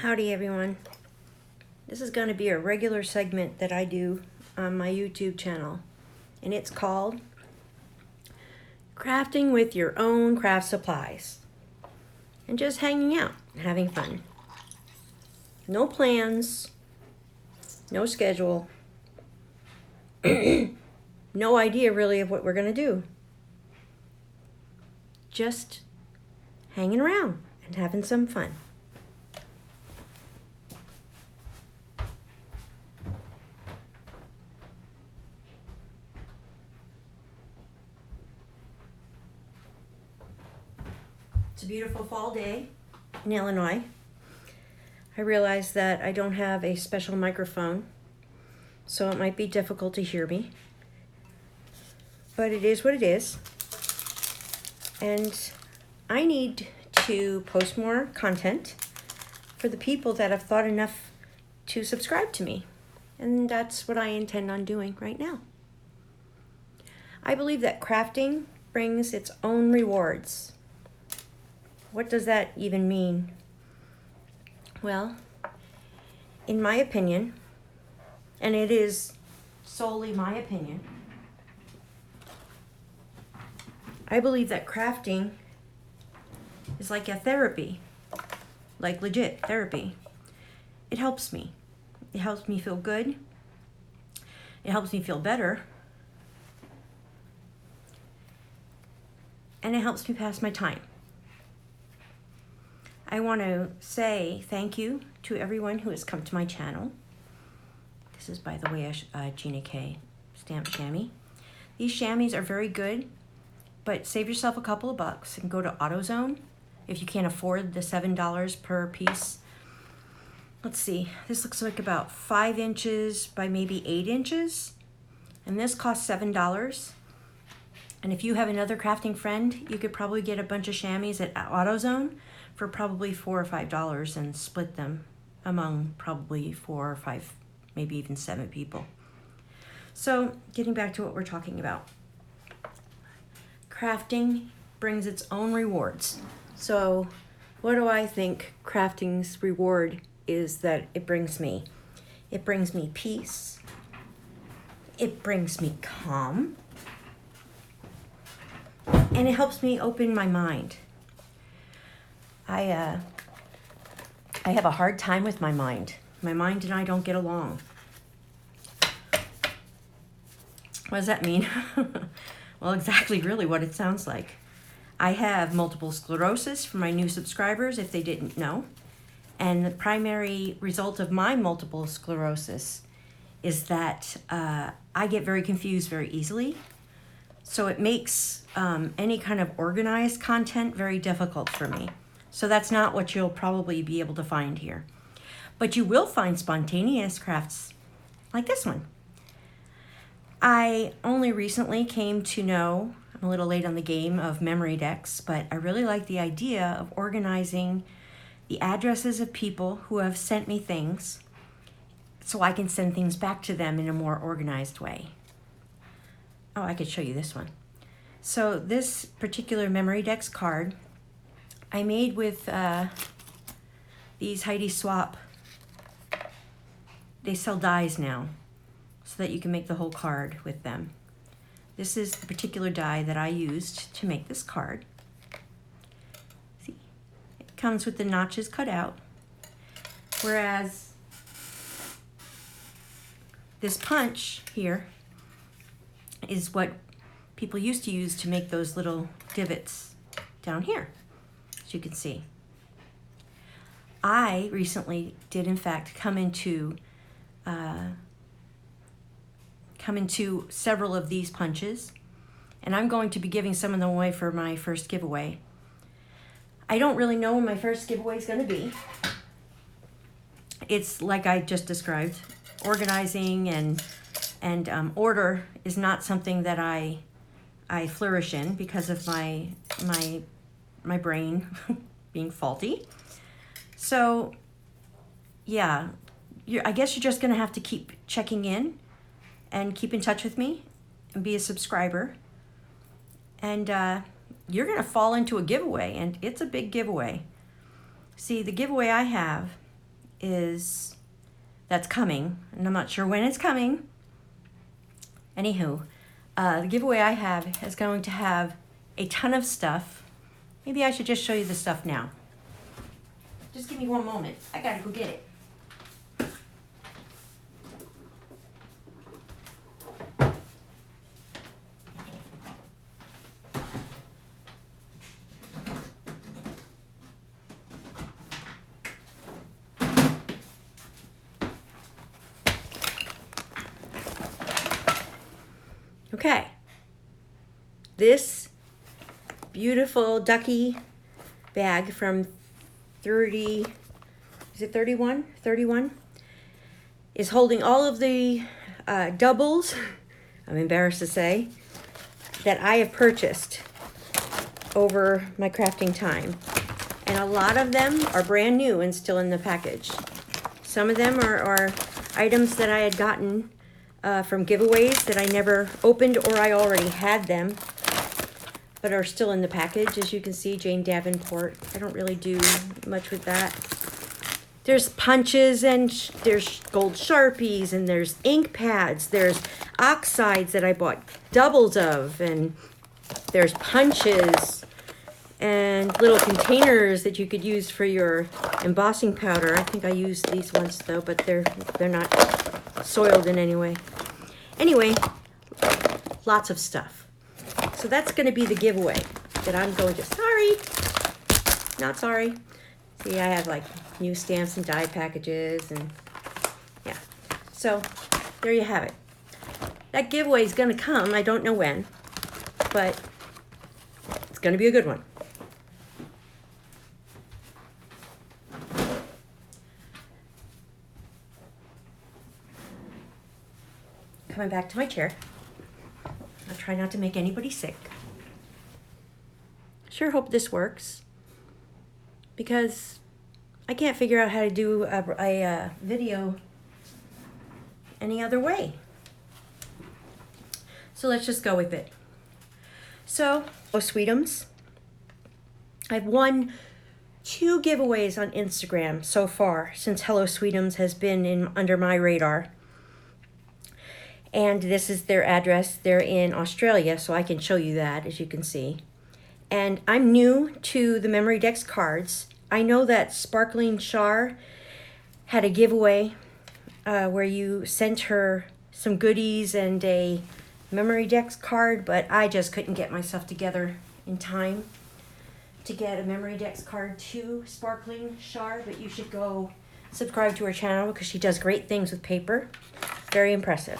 Howdy everyone. This is going to be a regular segment that I do on my YouTube channel, and it's called Crafting with Your Own Craft Supplies and just hanging out and having fun. No plans, no schedule, no idea really of what we're going to do. Just hanging around and having some fun. It's a beautiful fall day in Illinois. I realize that I don't have a special microphone, so it might be difficult to hear me. But it is what it is. And I need to post more content for the people that have thought enough to subscribe to me. And that's what I intend on doing right now. I believe that crafting brings its own rewards. What does that even mean? Well, in my opinion, and it is solely my opinion, I believe that crafting is like a therapy, like legit therapy. It helps me. It helps me feel good. It helps me feel better. And it helps me pass my time. I want to say thank you to everyone who has come to my channel. This is, by the way, a Gina K stamp chamois. These chamois are very good, but save yourself a couple of bucks and go to AutoZone if you can't afford the $7 per piece. Let's see, this looks like about 5 inches by maybe 8 inches, and this costs $7. And if you have another crafting friend, you could probably get a bunch of chamois at AutoZone for probably $4 or $5 and split them among probably 4 or 5, maybe even 7 people. So getting back to what we're talking about. Crafting brings its own rewards. So what do I think crafting's reward is that it brings me? It brings me peace. It brings me calm. And it helps me open my mind. I have a hard time with my mind. My mind and I don't get along. What does that mean? Well, exactly really what it sounds like. I have multiple sclerosis for my new subscribers, if they didn't know. And the primary result of my multiple sclerosis is that I get very confused very easily. So it makes any kind of organized content very difficult for me. So that's not what you'll probably be able to find here. But you will find spontaneous crafts like this one. I only recently came to know, I'm a little late on the game, of memory decks, but I really like the idea of organizing the addresses of people who have sent me things so I can send things back to them in a more organized way. Oh, I could show you this one. So this particular memory decks card I made with these Heidi Swap. They sell dies now so that you can make the whole card with them. This is the particular die that I used to make this card. See, it comes with the notches cut out, whereas this punch here is what people used to use to make those little divots down here, as you can see. I recently did in fact come into several of these punches, and I'm going to be giving some of them away for my first giveaway. I don't really know when my first giveaway is going to be. It's like I just described, organizing and order is not something that I flourish in because of my brain being faulty. So yeah, I guess you're just gonna have to keep checking in and keep in touch with me and be a subscriber. And you're gonna fall into a giveaway, and it's a big giveaway. See, the giveaway I have that's coming, and I'm not sure when it's coming. Anywho, the giveaway I have is going to have a ton of stuff. Maybe I should just show you the stuff now. Just give me one moment. I gotta go get it. Okay, this beautiful ducky bag from 30, is it 31? 31 is holding all of the doubles, I'm embarrassed to say, that I have purchased over my crafting time. And a lot of them are brand new and still in the package. Some of them are items that I had gotten from giveaways that I never opened, or I already had them, but are still in the package. As you can see, Jane Davenport. I don't really do much with that. There's punches, and there's gold Sharpies, and there's ink pads. There's oxides that I bought doubles of, and there's punches and little containers that you could use for your embossing powder. I think I used these once though, but they're not soiled in any way. Anyway, lots of stuff. So that's going to be the giveaway that I'm going to, not sorry. See, I have like new stamps and die packages, and yeah. So there you have it. That giveaway is going to come. I don't know when, but it's going to be a good one. Coming back to my chair. I'll try not to make anybody sick. Sure hope this works, because I can't figure out how to do a video any other way. So let's just go with it. So, Sweetums. I've won 2 giveaways on Instagram so far since Hello Sweetums has been under my radar. And this is their address. They're in Australia, so I can show you that, as you can see. And I'm new to the Memory Dex cards. I know that Sparkling Char had a giveaway where you sent her some goodies and a Memory Dex card, but I just couldn't get myself together in time to get a Memory Dex card to Sparkling Char. But you should go subscribe to her channel because she does great things with paper. Very impressive.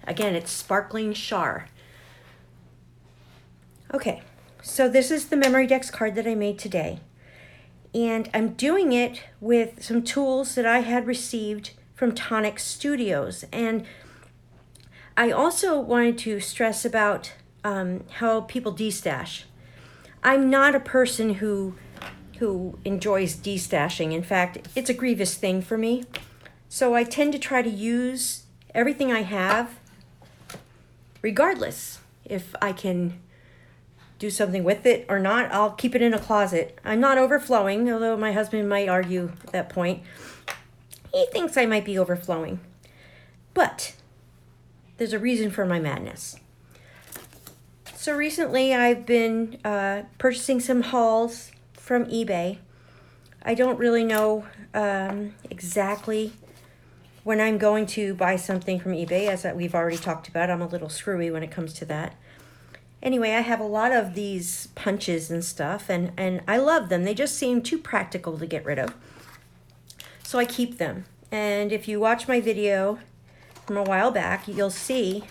Again, it's Sparkling Char. Okay, so this is the Memory Dex card that I made today. And I'm doing it with some tools that I had received from Tonic Studios. And I also wanted to stress about how people destash. I'm not a person who enjoys destashing. In fact, it's a grievous thing for me. So I tend to try to use everything I have, regardless if I can do something with it or not. I'll keep it in a closet. I'm not overflowing, although my husband might argue that point. He thinks I might be overflowing. But there's a reason for my madness. So recently I've been purchasing some hauls from eBay. I don't really know exactly when I'm going to buy something from eBay, as we've already talked about. I'm a little screwy when it comes to that. Anyway, I have a lot of these punches and stuff, and I love them. They just seem too practical to get rid of. So I keep them. And if you watch my video from a while back, you'll see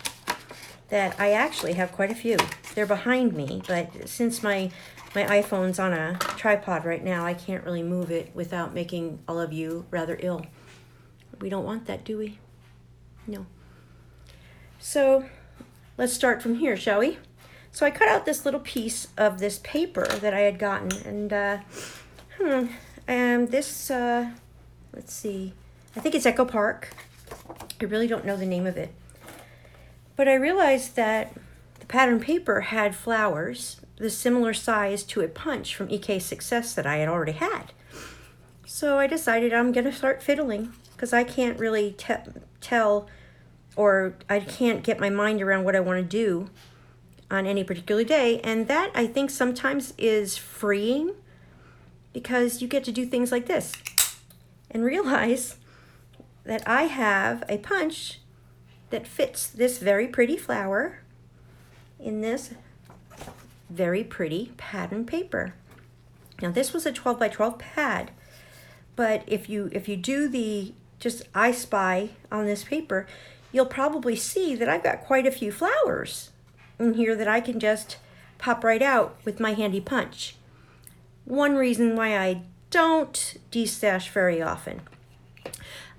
that I actually have quite a few. They're behind me, but since my iPhone's on a tripod right now, I can't really move it without making all of you rather ill. We don't want that, do we? No. So let's start from here, shall we? So I cut out this little piece of this paper that I had gotten, and this, let's see, I think it's Echo Park. I really don't know the name of it. But I realized that the pattern paper had flowers the similar size to a punch from EK Success that I had already had. So I decided I'm going to start fiddling because I can't really tell, or I can't get my mind around what I want to do on any particular day. And that, I think, sometimes is freeing because you get to do things like this and realize that I have a punch that fits this very pretty flower in this very pretty pattern paper. Now this was a 12 by 12 pad, but if you do the just I Spy on this paper, you'll probably see that I've got quite a few flowers in here that I can just pop right out with my handy punch. One reason why I don't destash very often,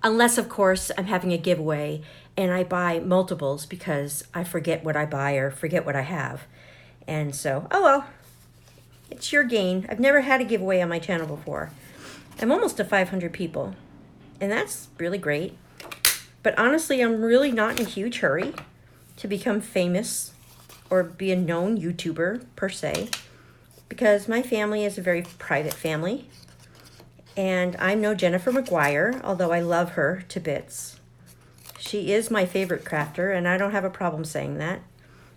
unless of course I'm having a giveaway and I buy multiples because I forget what I buy or forget what I have. And so, oh well, it's your gain. I've never had a giveaway on my channel before. I'm almost to 500 people, and that's really great. But honestly, I'm really not in a huge hurry to become famous or be a known YouTuber per se, because my family is a very private family. And I'm no Jennifer McGuire, although I love her to bits. She is my favorite crafter, and I don't have a problem saying that.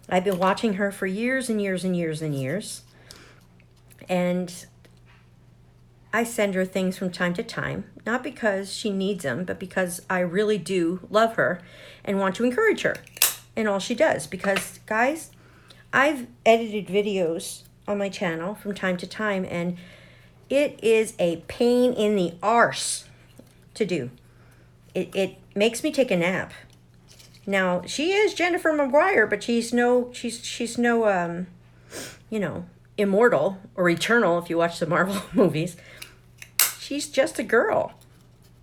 I've been watching her for years and years and years and years. And I send her things from time to time, not because she needs them, but because I really do love her and want to encourage her in all she does. Because, guys, I've edited videos on my channel from time to time, and it is a pain in the arse to do. It makes me take a nap. Now, she is Jennifer McGuire, but she's no you know, immortal or eternal if you watch the Marvel movies. She's just a girl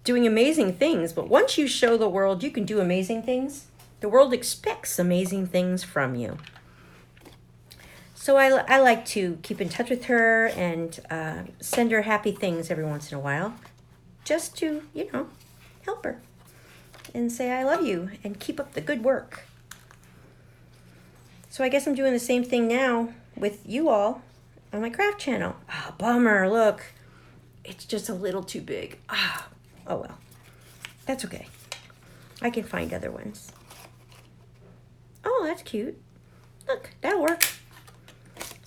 doing amazing things. But once you show the world you can do amazing things, the world expects amazing things from you. So I like to keep in touch with her and send her happy things every once in a while, just to, you know, help her and say I love you and keep up the good work. So I guess I'm doing the same thing now with you all on my craft channel. Ah, bummer, look. It's just a little too big. Ah, oh well. That's okay. I can find other ones. Oh, that's cute. Look, that'll work.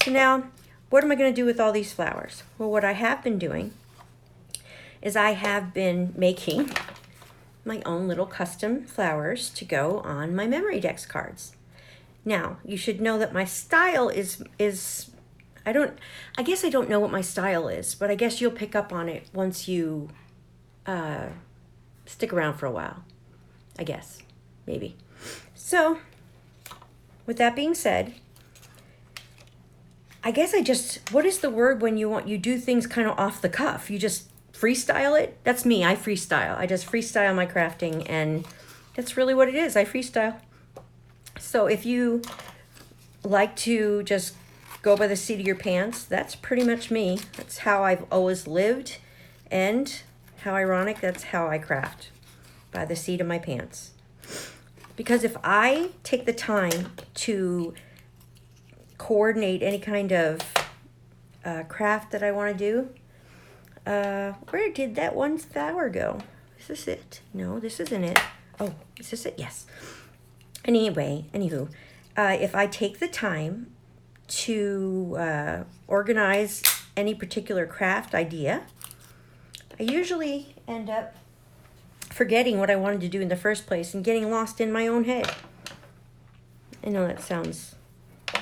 So now, what am I going to do with all these flowers? Well, what I have been doing is I have been making my own little custom flowers to go on my memory dex cards. Now, you should know that my style is I guess I don't know what my style is, but I guess you'll pick up on it once you stick around for a while. I guess, maybe. So, with that being said, I guess what is the word when you do things kind of off the cuff? You just freestyle it? That's me, I freestyle. I just freestyle my crafting, and that's really what it is, I freestyle. So if you like to just go by the seat of your pants, that's pretty much me. That's how I've always lived, and how ironic, that's how I craft, by the seat of my pants. Because if I take the time to coordinate any kind of craft that I want to do, where did that one flower go? Is this it? No, this isn't it. Oh, is this it? Yes. Anywho, if I take the time to organize any particular craft idea, I usually end up forgetting what I wanted to do in the first place and getting lost in my own head. I know that sounds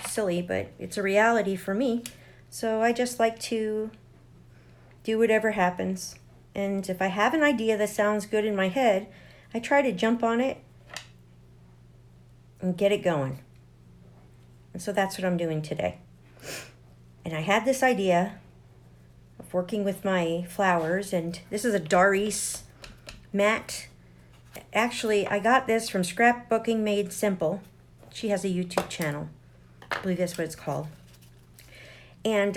silly, but it's a reality for me. So I just like to do whatever happens. And if I have an idea that sounds good in my head, I try to jump on it and get it going. And so that's what I'm doing today. And I had this idea of working with my flowers, and this is a Doris mat. Actually, I got this from Scrapbooking Made Simple. She has a YouTube channel. I believe that's what it's called. And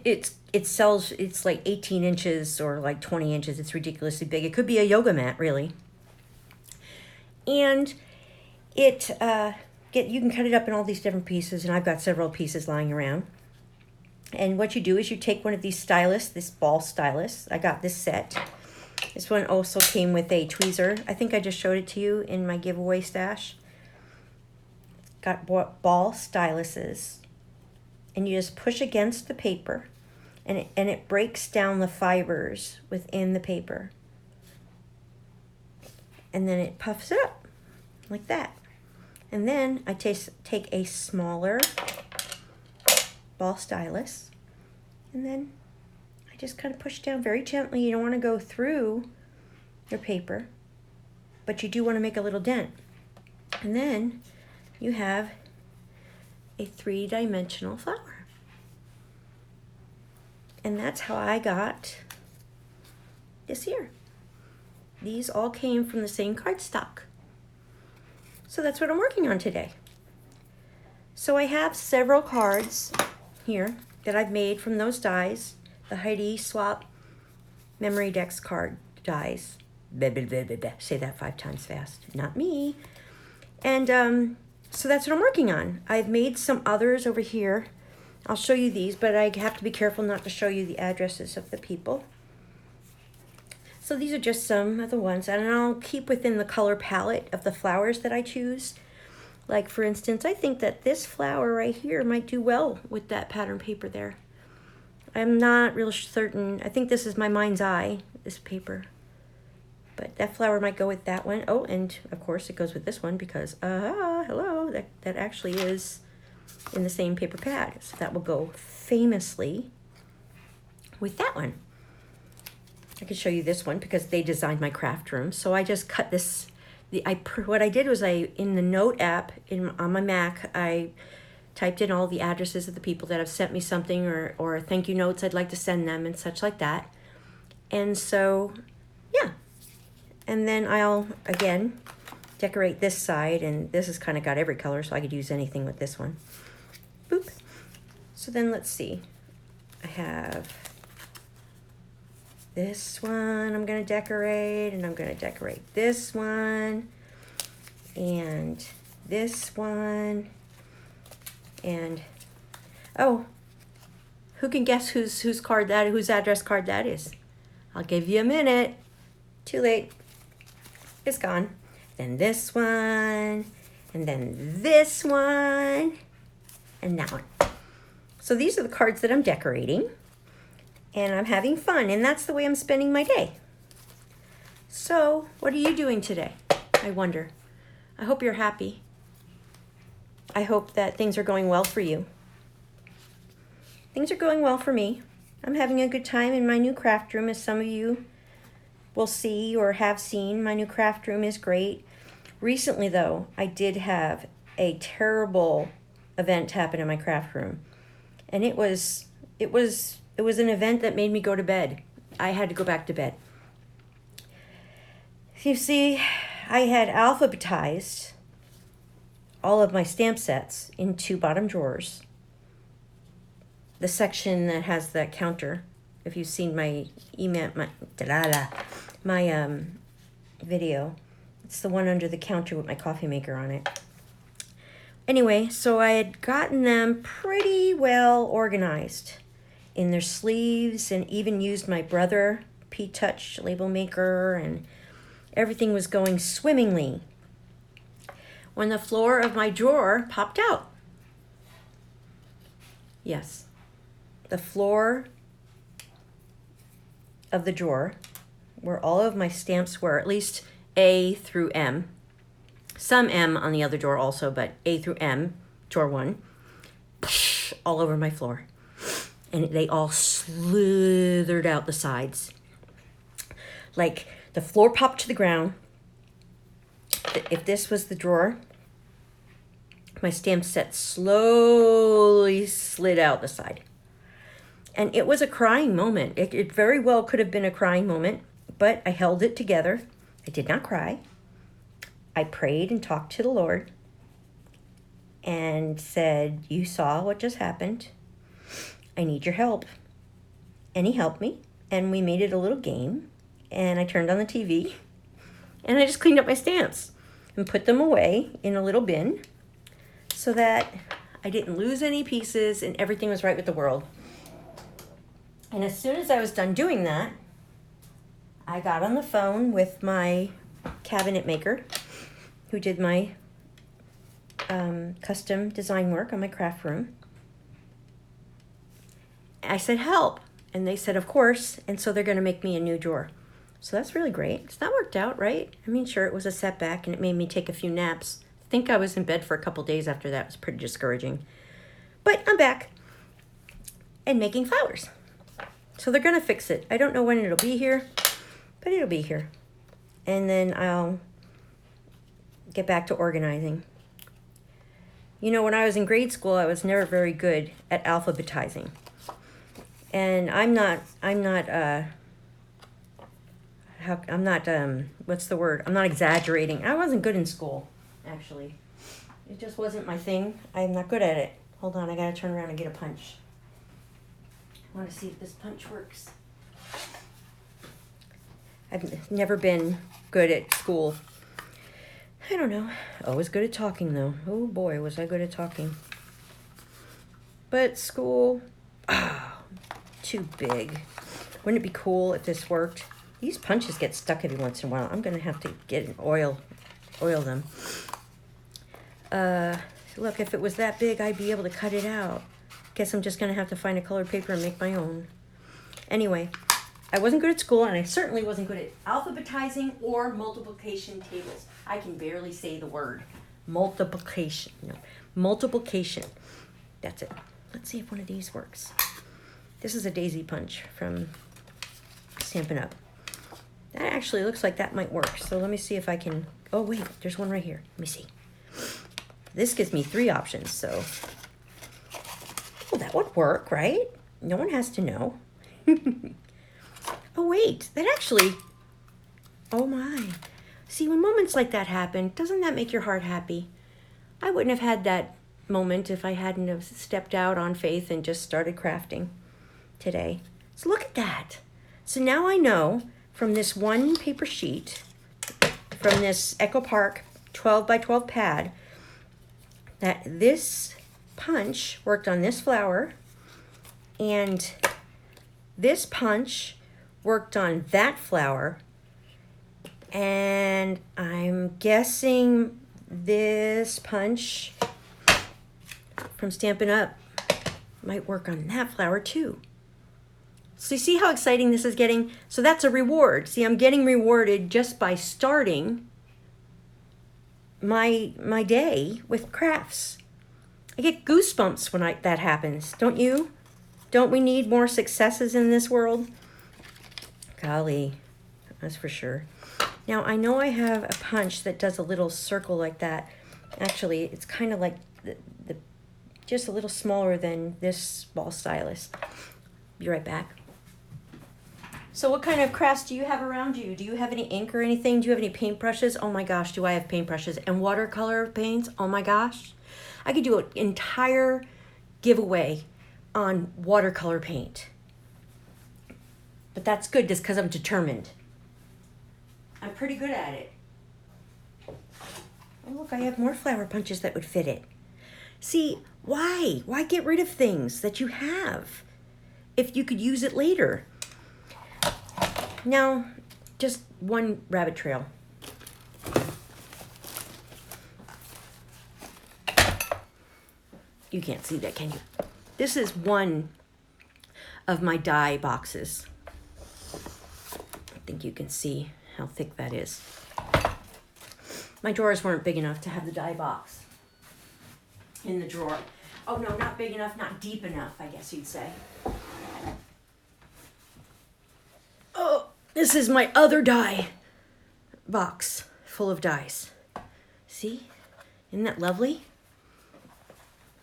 it sells, it's like 18 inches or like 20 inches. It's ridiculously big. It could be a yoga mat, really. And you can cut it up in all these different pieces, and I've got several pieces lying around. And what you do is you take one of these stylus, this ball stylus. I got this set. This one also came with a tweezer. I think I just showed it to you in my giveaway stash. Got ball styluses. And you just push against the paper, and it breaks down the fibers within the paper. And then it puffs it up like that. And then I take a smaller ball stylus, and then I just kind of push down very gently. You don't want to go through your paper, but you do want to make a little dent. And then you have a 3-dimensional flower. And that's how I got this here. These all came from the same cardstock. So that's what I'm working on today. So I have several cards here that I've made from those dies, the Heidi Swap Memory Decks card dies. Blah, blah, blah, blah, blah. Say that 5 times fast. Not me. And so that's what I'm working on. I've made some others over here. I'll show you these, but I have to be careful not to show you the addresses of the people. So these are just some of the ones, and I'll keep within the color palette of the flowers that I choose. Like, for instance, I think that this flower right here might do well with that pattern paper there. I'm not real certain. I think this is my mind's eye, this paper. But that flower might go with that one. Oh, and of course it goes with this one because, hello, that actually is in the same paper pad. So that will go famously with that one. I can show you this one because they designed my craft room. So I just cut this. What I did was in the note app on my Mac, I typed in all the addresses of the people that have sent me something or thank you notes I'd like to send them and such like that. And so, yeah. And then I'll, again, decorate this side, and this has kind of got every color, so I could use anything with this one. Boop. So then let's see. I have this one I'm going to decorate, and I'm going to decorate this one, and this one, and, oh, who can guess whose address card that is? I'll give you a minute. Too late. It's gone. Then this one, and then this one, and that one. So these are the cards that I'm decorating, and I'm having fun, and that's the way I'm spending my day. So what are you doing today? I wonder. I hope you're happy. I hope that things are going well for you. Things are going well for me. I'm having a good time in my new craft room, as some of you will see or have seen. My new craft room is great. Recently, though, I did have a terrible event happen in my craft room. And it was an event that made me go to bed. I had to go back to bed. You see, I had alphabetized all of my stamp sets in 2 bottom drawers. The section that has the counter, if you've seen my email, my video, it's the one under the counter with my coffee maker on it. Anyway, so I had gotten them pretty well organized in their sleeves, and even used my Brother P-Touch label maker, and everything was going swimmingly when the floor of my drawer popped out. Yes, the floor of the drawer where all of my stamps were, at least A through M, some M on the other drawer also, but A through M, drawer 1, all over my floor. And they all slithered out the sides. Like the floor popped to the ground. If this was the drawer, my stamp set slowly slid out the side. And it was a crying moment. It very well could have been a crying moment, but I held it together. I did not cry. I prayed and talked to the Lord and said, you saw what just happened. I need your help. And he helped me, and we made it a little game, and I turned on the TV, and I just cleaned up my stamps and put them away in a little bin so that I didn't lose any pieces and everything was right with the world. And as soon as I was done doing that, I got on the phone with my cabinet maker who did my custom design work on my craft room. I said, help. And they said, of course. And so they're going to make me a new drawer. So that's really great. So that worked out, right? I mean, sure, it was a setback and it made me take a few naps. I think I was in bed for a couple days after that. It was pretty discouraging. But I'm back and making flowers. So they're going to fix it. I don't know when it'll be here, but it'll be here. And then I'll get back to organizing. You know, when I was in grade school, I was never very good at alphabetizing. And I'm not, what's the word? I'm not exaggerating. I wasn't good in school, actually. It just wasn't my thing. I'm not good at it. Hold on, I gotta turn around and get a punch. I want to see if this punch works. I've never been good at school. I don't know. Always good at talking, though. Oh boy, was I good at talking. But school, too big. Wouldn't it be cool if this worked? These punches get stuck every once in a while. I'm going to have to get an oil them. Look, if it was that big, I'd be able to cut it out. Guess I'm just going to have to find a colored paper and make my own. Anyway, I wasn't good at school, and I certainly wasn't good at alphabetizing or multiplication tables. I can barely say the word. Multiplication. No, multiplication. That's it. Let's see if one of these works. This is a daisy punch from Stampin' Up. That actually looks like that might work. So let me see if I can... Oh, wait. There's one right here. Let me see. This gives me 3 options, so... Well, that would work, right? No one has to know. Oh, wait. That actually... Oh, my. See, when moments like that happen, doesn't that make your heart happy? I wouldn't have had that moment if I hadn't have stepped out on faith and just started crafting today. So look at that. So now I know from this one paper sheet, from this Echo Park 12 by 12 pad, that this punch worked on this flower and this punch worked on that flower, and I'm guessing this punch from Stampin' Up might work on that flower too. So you see how exciting this is getting? So that's a reward. See, I'm getting rewarded just by starting my day with crafts. I get goosebumps when that happens, don't you? Don't we need more successes in this world? Golly, that's for sure. Now, I know I have a punch that does a little circle like that. Actually, it's kind of like just a little smaller than this ball stylus. Be right back. So what kind of crafts do you have around you? Do you have any ink or anything? Do you have any paintbrushes? Oh my gosh, do I have paintbrushes? And watercolor paints? Oh my gosh. I could do an entire giveaway on watercolor paint. But that's good just because I'm determined. I'm pretty good at it. Oh look, I have more flower punches that would fit it. See, why? Why get rid of things that you have if you could use it later? Now, just one rabbit trail. You can't see that, can you? This is one of my die boxes. I think you can see how thick that is. My drawers weren't big enough to have the die box in the drawer. Oh no, not big enough, not deep enough, I guess you'd say. Oh, this is my other die box full of dies. See? Isn't that lovely?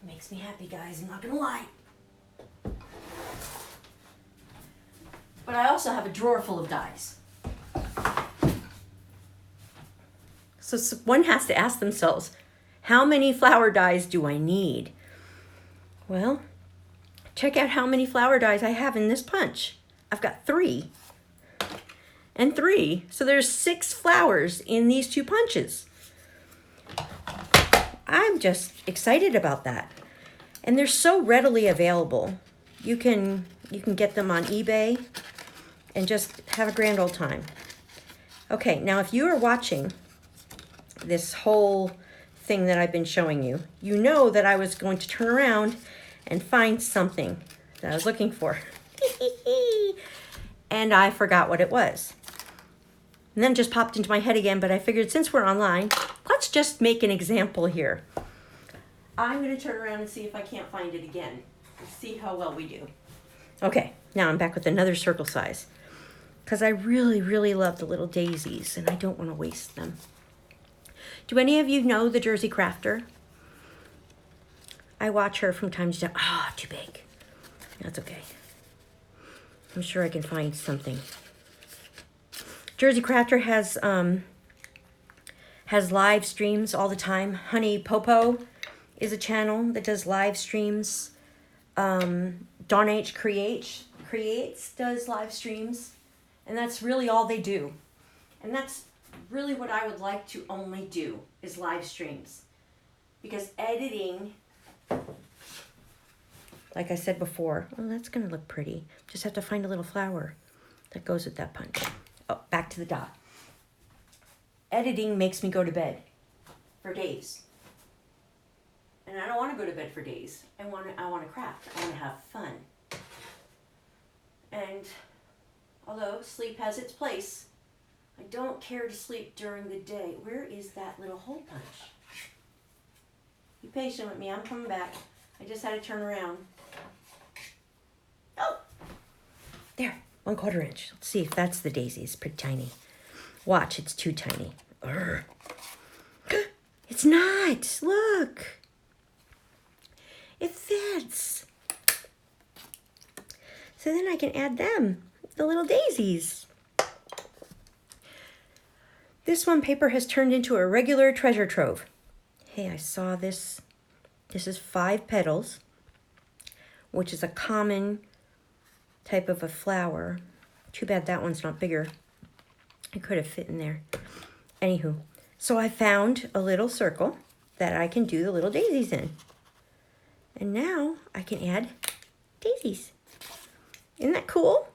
It makes me happy, guys, I'm not gonna lie. But I also have a drawer full of dies. So one has to ask themselves, how many flower dies do I need? Well, check out how many flower dies I have in this punch. I've got 3 and 3. So there's 6 flowers in these 2 punches. I'm just excited about that. And they're so readily available. You can get them on eBay and just have a grand old time. Okay, now if you are watching this whole thing that I've been showing you, you know that I was going to turn around and find something that I was looking for. And I forgot what it was. And then it just popped into my head again, but I figured since we're online, let's just make an example here. I'm going to turn around and see if I can't find it again. Let's see how well we do. Okay, now I'm back with another circle size, because I really, really love the little daisies, and I don't want to waste them. Do any of you know the Jersey Crafter? I watch her from time to time. Ah, too big. That's okay. I'm sure I can find something. Jersey Crafter has live streams all the time. Honey Popo is a channel that does live streams. Dawn H Creates does live streams, and that's really all they do. And that's really what I would like to only do, is live streams, because editing, like I said before, oh, that's gonna look pretty. Just have to find a little flower that goes with that punch. Oh, back to the dot. Editing makes me go to bed for days. And I don't want to go to bed for days. I want to craft. I want to have fun. And although sleep has its place, I don't care to sleep during the day. Where is that little hole punch? Be patient with me. I'm coming back. I just had to turn around. Oh! There. 1/4 inch. Let's see if that's the daisy. It's pretty tiny. Watch, it's too tiny. Urgh. It's not. Look. It fits. So then I can add them, the little daisies. This one paper has turned into a regular treasure trove. Hey, I saw this. This is 5 petals, which is a common type of a flower. Too bad that one's not bigger. It could have fit in there. Anywho, so I found a little circle that I can do the little daisies in. And now I can add daisies. Isn't that cool?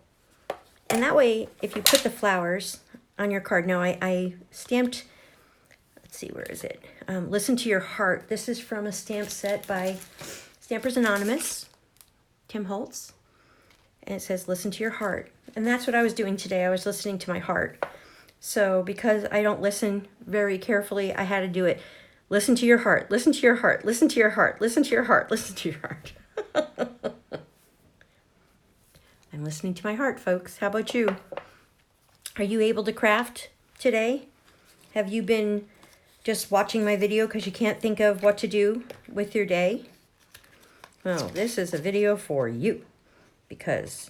And that way, if you put the flowers on your card, now I stamped, let's see, where is it? Listen to Your Heart. This is from a stamp set by Stampers Anonymous, Tim Holtz. And it says, listen to your heart. And that's what I was doing today. I was listening to my heart. So because I don't listen very carefully, I had to do it. Listen to your heart, listen to your heart, listen to your heart, listen to your heart, listen to your heart. I'm listening to my heart, folks. How about you? Are you able to craft today? Have you been just watching my video because you can't think of what to do with your day? Well, this is a video for you. Because,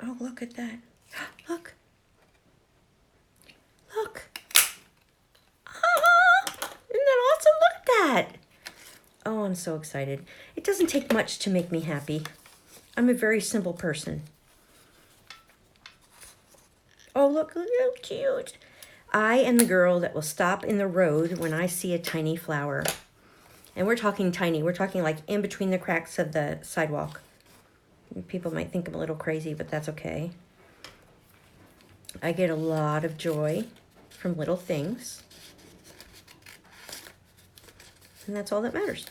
oh, look at that. Look. Look. Ah, isn't that awesome? Look at that. Oh, I'm so excited. It doesn't take much to make me happy. I'm a very simple person. Oh, look how cute. I am the girl that will stop in the road when I see a tiny flower. And we're talking tiny. We're talking like in between the cracks of the sidewalk. People might think I'm a little crazy, but that's okay. I get a lot of joy from little things. And that's all that matters.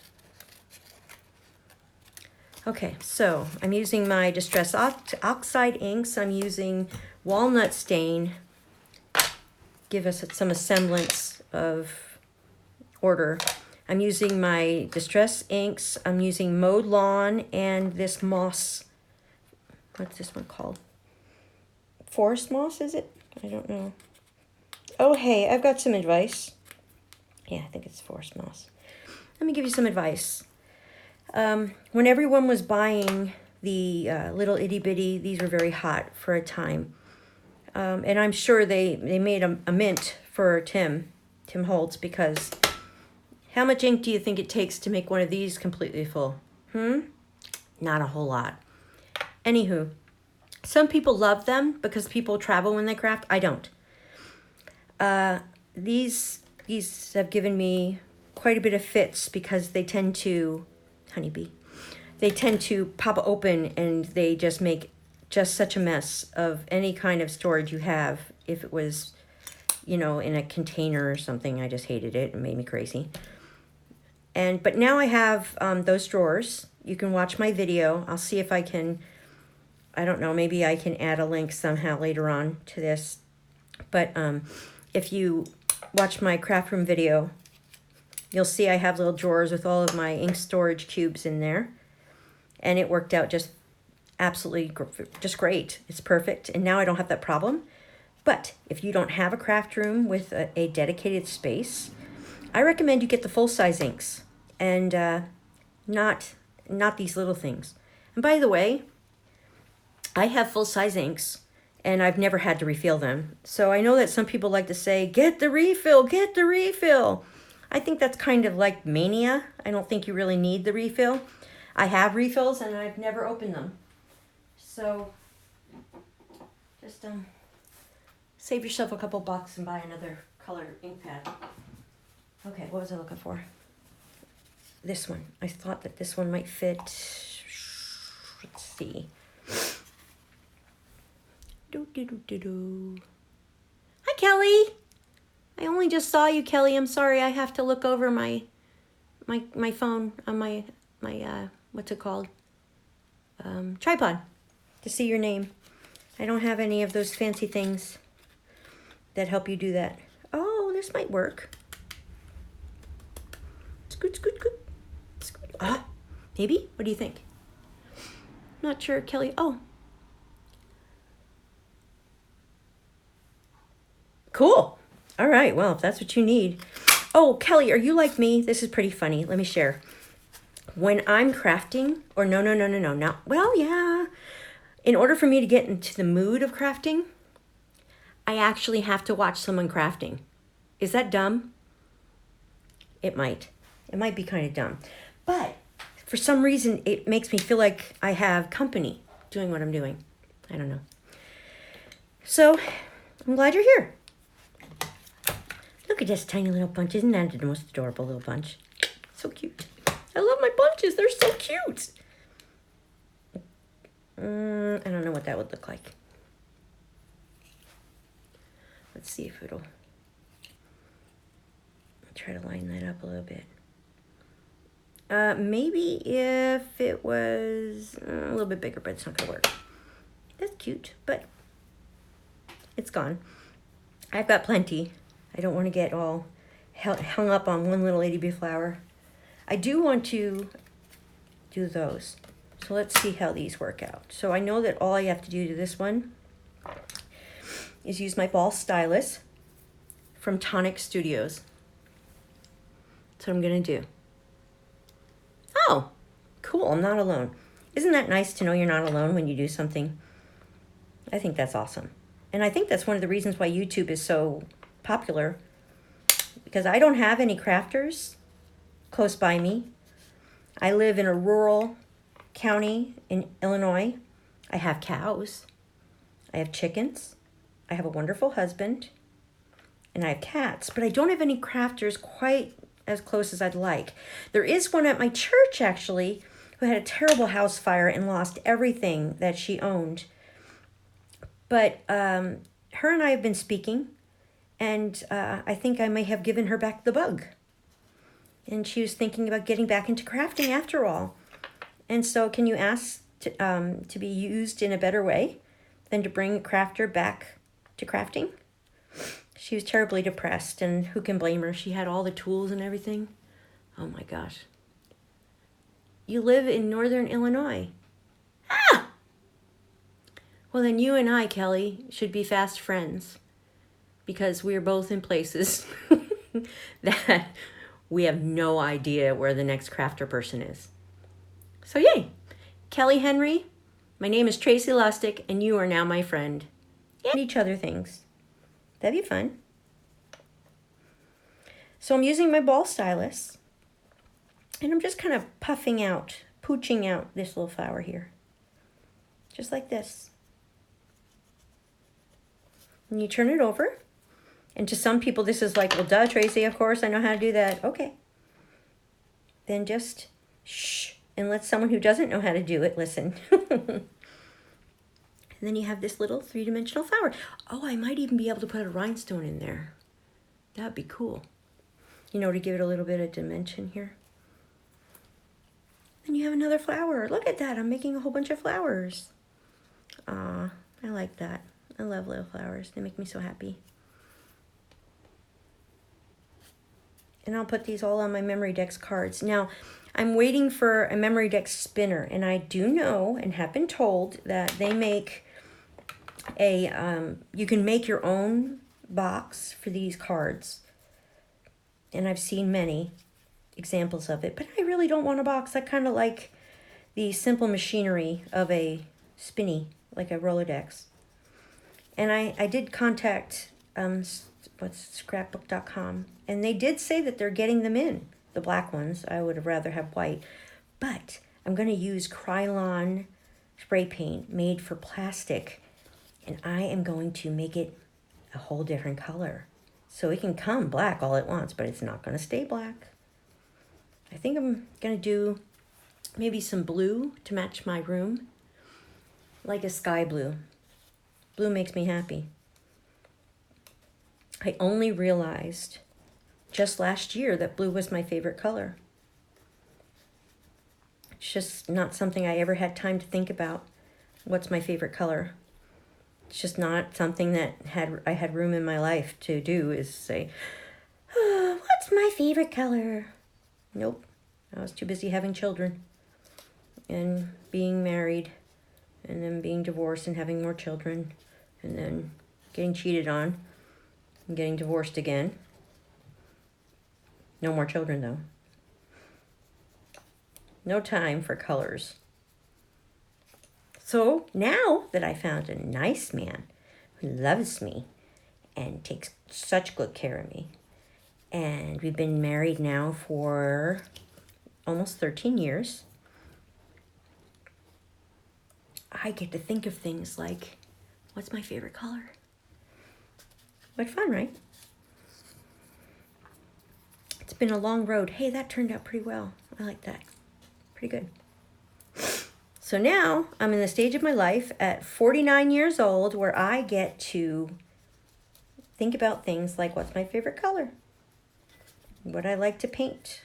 Okay, so I'm using my Distress Oxide inks. I'm using Walnut Stain. Give us some semblance of order. I'm using my Distress inks. I'm using Mowed Lawn and this moss. What's this one called? Forest moss, is it? I don't know. Oh, hey, I've got some advice. Yeah, I think it's forest moss. Let me give you some advice. When everyone was buying the little itty bitty, these were very hot for a time. And I'm sure they made a mint for Tim Holtz, because how much ink do you think it takes to make one of these completely full? Not a whole lot. Anywho, some people love them because people travel when they craft. I don't. These have given me quite a bit of fits because they tend to, honeybee, they tend to pop open and they just make just such a mess of any kind of storage you have. If it was, you know, in a container or something, I just hated it. It made me crazy. But now I have those drawers. You can watch my video. I'll see if I can, I don't know, maybe I can add a link somehow later on to this. But if you watch my craft room video, you'll see I have little drawers with all of my ink storage cubes in there. And it worked out just absolutely just great. It's perfect. And now I don't have that problem. But if you don't have a craft room with a dedicated space, I recommend you get the full-size inks and not these little things. And by the way, I have full-size inks and I've never had to refill them. So I know that some people like to say, get the refill, get the refill. I think that's kind of like mania. I don't think you really need the refill. I have refills and I've never opened them. So just save yourself a couple bucks and buy another color ink pad. Okay, what was I looking for? This one. I thought that this one might fit. Let's see. Hi, Kelly. I only just saw you, Kelly. I'm sorry. I have to look over my phone on my what's it called? Tripod to see your name. I don't have any of those fancy things that help you do that. Oh, this might work. Scoot, scoot, scoot. Scoot. Ah, maybe? What do you think? Not sure, Kelly. Oh. Cool. All right. Well, if that's what you need. Oh, Kelly, are you like me? This is pretty funny. Let me share. When I'm crafting, or no. Well, yeah. In order for me to get into the mood of crafting, I actually have to watch someone crafting. Is that dumb? It might. It might be kind of dumb. But for some reason, it makes me feel like I have company doing what I'm doing. I don't know. So, I'm glad you're here. Look at this tiny little bunch. Isn't that the most adorable little bunch? So cute. I love my bunches. They're so cute. I don't know what that would look like. Let's see if it'll... I'll try to line that up a little bit. Maybe if it was a little bit bigger, but it's not going to work. That's cute, but it's gone. I've got plenty. I don't want to get all hung up on one little itty bitty flower. I do want to do those. So let's see how these work out. So I know that all I have to do to this one is use my ball stylus from Tonic Studios. That's what I'm going to do. Oh, cool. I'm not alone. Isn't that nice to know you're not alone when you do something? I think that's awesome. And I think that's one of the reasons why YouTube is so popular, because I don't have any crafters close by me. I live in a rural county in Illinois. I have cows. I have chickens. I have a wonderful husband. And I have cats. But I don't have any crafters quite as close as I'd like. There is one at my church, actually, who had a terrible house fire and lost everything that she owned. But her and I have been speaking. And I think I may have given her back the bug. And she was thinking about getting back into crafting after all. And so can you ask to be used in a better way than to bring a crafter back to crafting? She was terribly depressed, and who can blame her? She had all the tools and everything. Oh my gosh. You live in northern Illinois. Ah! Well, then you and I, Kelly, should be fast friends, because we are both in places that we have no idea where the next crafter person is. So yay! Kelly Henry, my name is Tracy Lustig, and you are now my friend. Yay. Each other things. That'd be fun. So I'm using my ball stylus, and I'm just kind of puffing out, pooching out this little flower here. Just like this. And you turn it over. And to some people, this is like, well, duh, Tracy, of course, I know how to do that. Okay. Then just, shh, and let someone who doesn't know how to do it listen. And then you have this little three-dimensional flower. Oh, I might even be able to put a rhinestone in there. That'd be cool. You know, to give it a little bit of dimension here. Then you have another flower. Look at that. I'm making a whole bunch of flowers. Aw, I like that. I love little flowers. They make me so happy. And I'll put these all on my Memory Dex cards. Now, I'm waiting for a Memory Dex spinner. And I do know and have been told that they make you can make your own box for these cards. And I've seen many examples of it. But I really don't want a box. I kind of like the simple machinery of a spinny, like a Rolodex. And I did contact scrapbook.com, and they did say that they're getting them in, the black ones. I would have rather have white. But I'm going to use Krylon spray paint made for plastic, and I am going to make it a whole different color. So it can come black all at once, but it's not going to stay black. I think I'm going to do maybe some blue to match my room, like a sky blue. Blue makes me happy. I only realized just last year that blue was my favorite color. It's just not something I ever had time to think about. What's my favorite color? It's just not something that I had room in my life to do, is say, oh, what's my favorite color? Nope. I was too busy having children and being married and then being divorced and having more children and then getting cheated on and getting divorced again. No more children, though. No time for colors. So now that I found a nice man who loves me and takes such good care of me, and we've been married now for almost 13 years, I get to think of things like, what's my favorite color? What fun, right? It's been a long road. Hey, that turned out pretty well. I like that. Pretty good. So now I'm in the stage of my life at 49 years old where I get to think about things like, what's my favorite color? What I like to paint?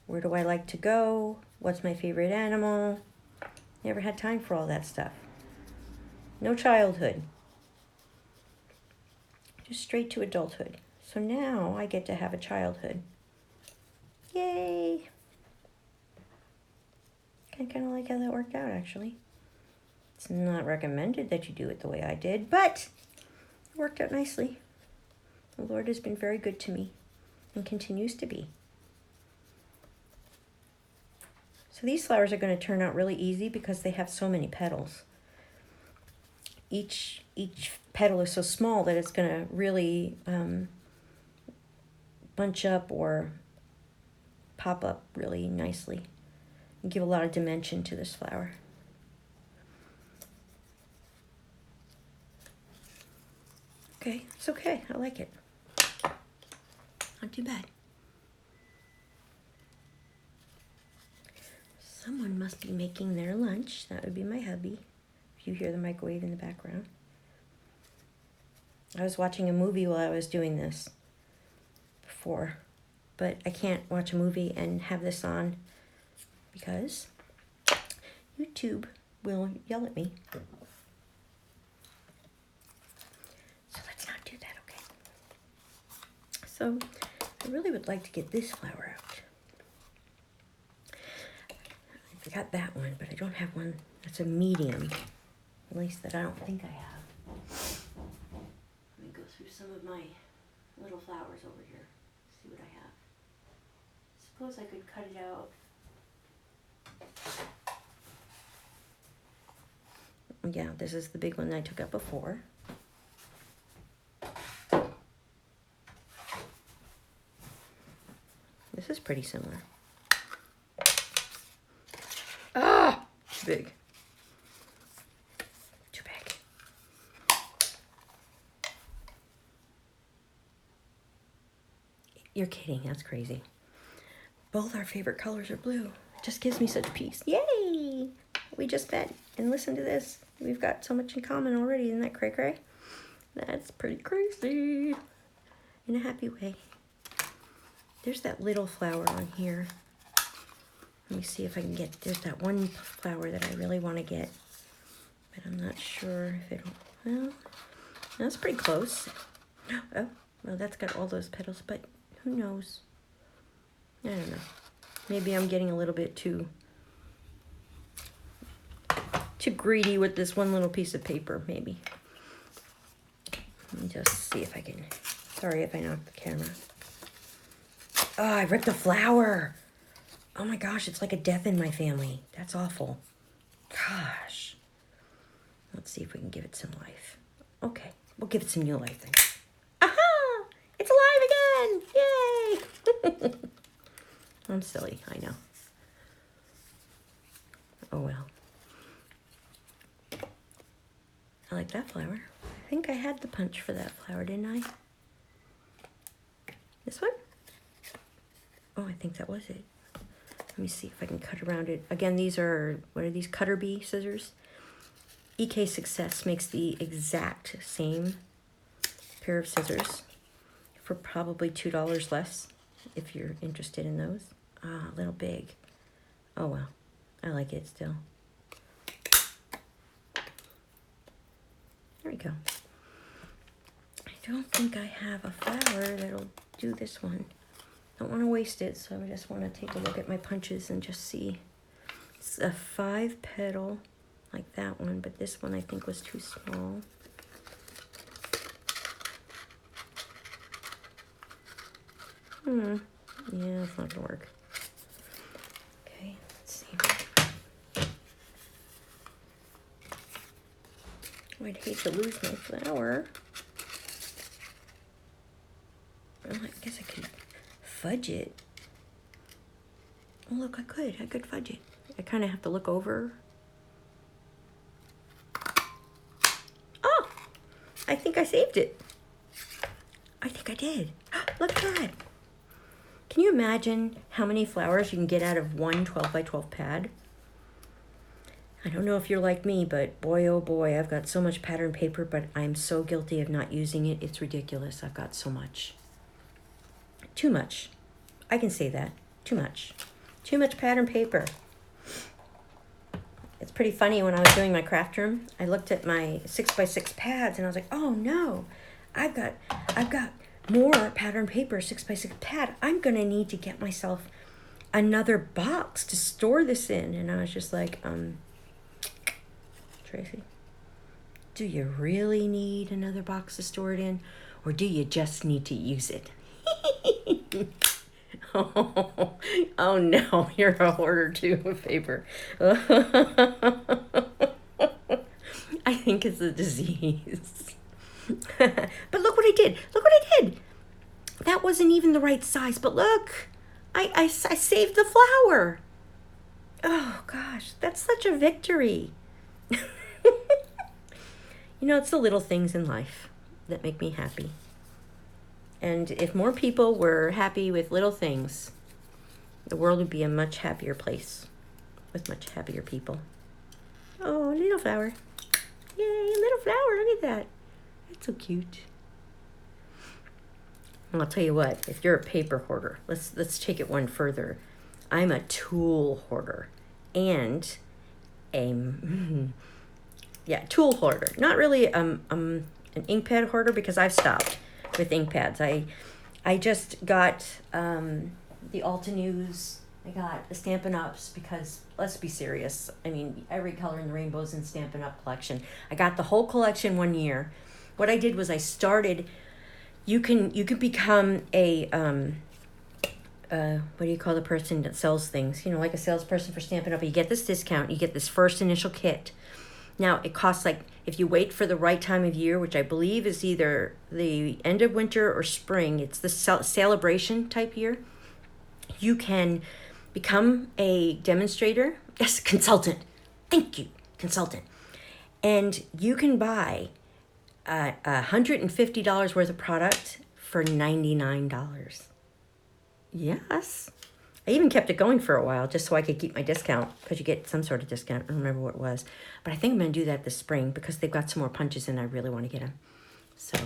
Where do I like to go? What's my favorite animal? Never had time for all that stuff. No childhood. Just straight to adulthood. So now I get to have a childhood. Yay! I kind of like how that worked out, actually. It's not recommended that you do it the way I did, but it worked out nicely. The Lord has been very good to me and continues to be. So these flowers are going to turn out really easy because they have so many petals. Each petal is so small that it's going to really bunch up or pop up really nicely and give a lot of dimension to this flower. Okay, it's okay. I like it. Not too bad. Someone must be making their lunch. That would be my hubby. If you hear the microwave in the background. I was watching a movie while I was doing this before, but I can't watch a movie and have this on because YouTube will yell at me. So let's not do that, okay? So I really would like to get this flower out. I got that one, but I don't have one that's a medium. At least that I don't think I have. Let me go through some of my little flowers over here. See what I have. Suppose I could cut it out. Yeah, this is the big one that I took out before. This is pretty similar. Ah! Too big. Too big. You're kidding, that's crazy. Both our favorite colors are blue. just gives me such peace. Yay! We just met and listen to this. We've got so much in common already. Isn't that cray-cray? That's pretty crazy. In a happy way. There's that little flower on here. Let me see if I can get, there's that one flower that I really want to get. But I'm not sure if it'll, well, that's pretty close. Oh, well, that's got all those petals, but who knows? I don't know. Maybe I'm getting a little bit too greedy with this one little piece of paper, maybe. Let me just see if I can, sorry if I knocked the camera. Oh, I ripped a flower. Oh my gosh, it's like a death in my family. That's awful. Gosh. Let's see if we can give it some life. Okay, we'll give it some new life then. Aha! It's alive again! Yay! I'm silly, I know. Oh well. I like that flower. I think I had the punch for that flower, didn't I? This one? Oh, I think that was it. Let me see if I can cut around it. Again, these are, what are these? Cutter bee scissors. EK Success makes the exact same pair of scissors for probably $2 less if you're interested in those. Ah, a little big. Oh well, I like it still. There we go. I don't think I have a flower that'll do this one. Don't want to waste it, so I just want to take a look at my punches and just see. It's a 5 petal like that one, but this one I think was too small. Yeah, it's not gonna work. Okay, let's see. Oh, I'd hate to lose my flower. Well, I guess I could fudge it. Oh, look, I could fudge it. I kind of have to look over. Oh, I think I saved it. I think I did. Look at that. Can you imagine how many flowers you can get out of one 12 by 12 pad? I don't know if you're like me, but boy, oh boy, I've got so much pattern paper, but I'm so guilty of not using it. It's ridiculous. I've got so much. Too much. I can say that. Too much. Too much pattern paper. It's pretty funny, when I was doing my craft room, I looked at my 6x6 pads and I was like, oh no, I've got more pattern paper, 6x6 pad. I'm gonna need to get myself another box to store this in. And I was just like, Tracy, do you really need another box to store it in? Or do you just need to use it? Oh no, you're a hoarder too of paper. I think it's a disease. But look what I did. Look what I did. That wasn't even the right size, but look. I saved the flower. Oh gosh, that's such a victory. You know, it's the little things in life that make me happy. And if more people were happy with little things, the world would be a much happier place with much happier people. Oh, little flower. Yay, little flower, look at that. That's so cute. And I'll tell you what, if you're a paper hoarder, let's take it one further. I'm a tool hoarder and tool hoarder. Not really an ink pad hoarder, because I've stopped with ink pads. I just got the Alta News. I got the Stampin' Ups, because let's be serious. I mean, every color in the rainbow's in Stampin' Up collection. I got the whole collection one year. What I did was I started. You can become a what do you call the person that sells things? You know, like a salesperson for Stampin' Up. You get this discount. You get this first initial kit. Now, it costs, like, if you wait for the right time of year, which I believe is either the end of winter or spring, it's the celebration type year, you can become a demonstrator. Yes, consultant. Thank you, consultant. And you can buy $150 worth of product for $99. Yes. I even kept it going for a while just so I could keep my discount, because you get some sort of discount. I don't remember what it was. But I think I'm going to do that this spring because they've got some more punches and I really want to get them. So,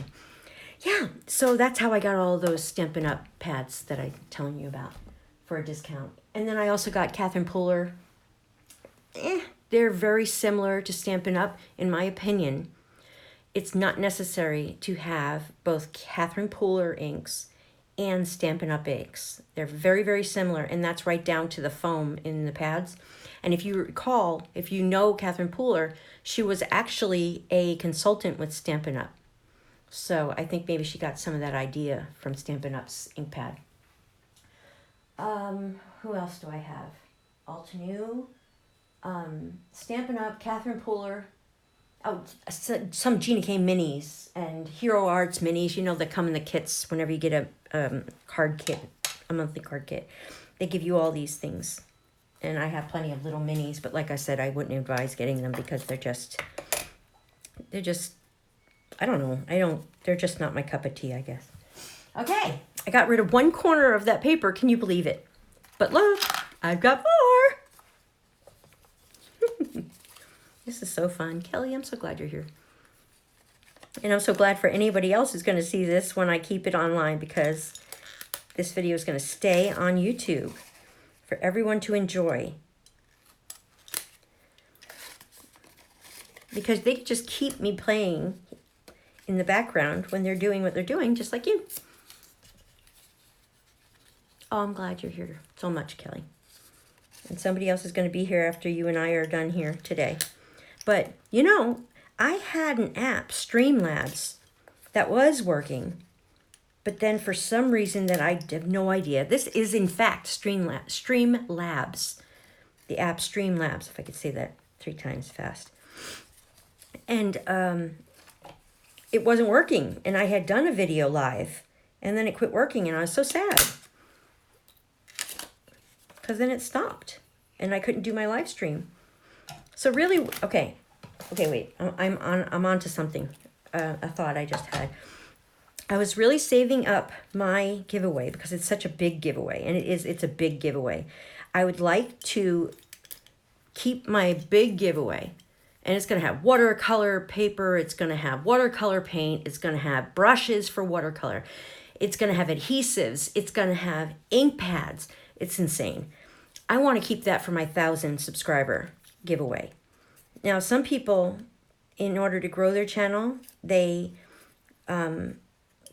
yeah. So that's how I got all those Stampin' Up! Pads that I'm telling you about for a discount. And then I also got Catherine Pooler. They're very similar to Stampin' Up! In my opinion. It's not necessary to have both Catherine Pooler inks and Stampin' Up! Inks. They're very, very similar, and that's right down to the foam in the pads. And if you recall, if you know Catherine Pooler, she was actually a consultant with Stampin' Up! So I think maybe she got some of that idea from Stampin' Up's ink pad. Who else do I have? Altenew, Stampin' Up!, Catherine Pooler. Oh, some Gina K minis and Hero Arts minis, you know, that come in the kits whenever you get a card kit, a monthly card kit. They give you all these things. And I have plenty of little minis, but like I said, I wouldn't advise getting them because they're just, I don't know. They're just not my cup of tea, I guess. Okay, I got rid of one corner of that paper. Can you believe it? But look, I've got more. This is so fun. Kelly, I'm so glad you're here. And I'm so glad for anybody else who's going to see this when I keep it online, because this video is going to stay on YouTube for everyone to enjoy. Because they just keep me playing in the background when they're doing what they're doing, just like you. Oh, I'm glad you're here so much, Kelly. And somebody else is going to be here after you and I are done here today. But, you know, I had an app, Streamlabs, that was working. But then for some reason that I have no idea. This is, in fact, Streamlabs. The app Streamlabs, if I could say that 3 times fast. And it wasn't working. And I had done a video live. And then it quit working. And I was so sad. Because then it stopped. And I couldn't do my live stream. So really, okay, wait, I'm on to something, a thought I just had. I was really saving up my giveaway because it's such a big giveaway, and it's a big giveaway. I would like to keep my big giveaway, and it's going to have watercolor paper, it's going to have watercolor paint, it's going to have brushes for watercolor, it's going to have adhesives, it's going to have ink pads. It's insane. I want to keep that for my 1,000 subscriber giveaway. Now, some people, in order to grow their channel, they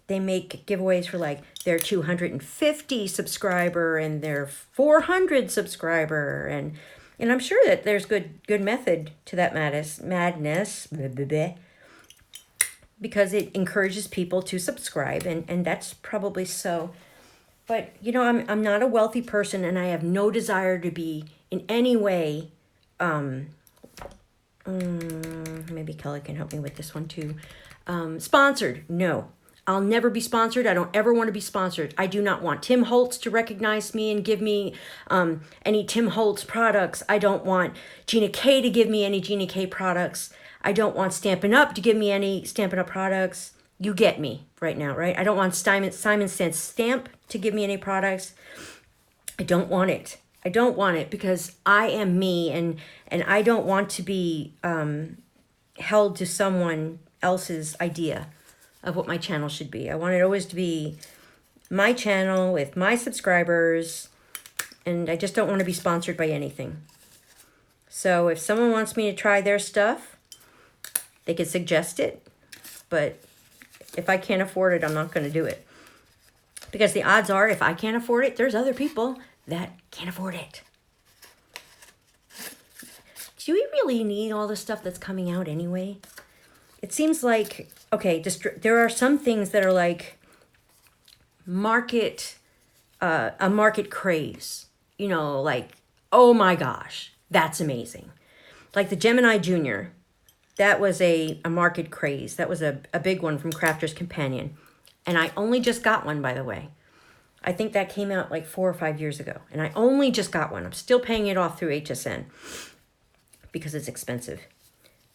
make giveaways for like their 250 subscriber and their 400 subscriber, and I'm sure that there's good method to that madness, because it encourages people to subscribe, and that's probably so. But you know, I'm not a wealthy person, and I have no desire to be in any way. Maybe Kelly can help me with this one too. Sponsored. No, I'll never be sponsored. I don't ever want to be sponsored. I do not want Tim Holtz to recognize me and give me any Tim Holtz products. I don't want Gina K to give me any Gina K products. I don't want Stampin' Up! To give me any Stampin' Up! Products. You get me right now, right? I don't want Simon Says Stamp to give me any products. I don't want it. I don't want it because I am me, and I don't want to be held to someone else's idea of what my channel should be. I want it always to be my channel with my subscribers, and I just don't want to be sponsored by anything. So if someone wants me to try their stuff, they could suggest it, but if I can't afford it, I'm not going to do it. Because the odds are, if I can't afford it, there's other people that can't afford it. Do we really need all the stuff that's coming out anyway? It seems like, okay, there are some things that are like a market craze. You know, like, oh my gosh, that's amazing. Like the Gemini Junior, that was a market craze. That was a big one from Crafter's Companion. And I only just got one, by the way. I think that came out like 4 or 5 years ago. And I only just got one. I'm still paying it off through HSN because it's expensive.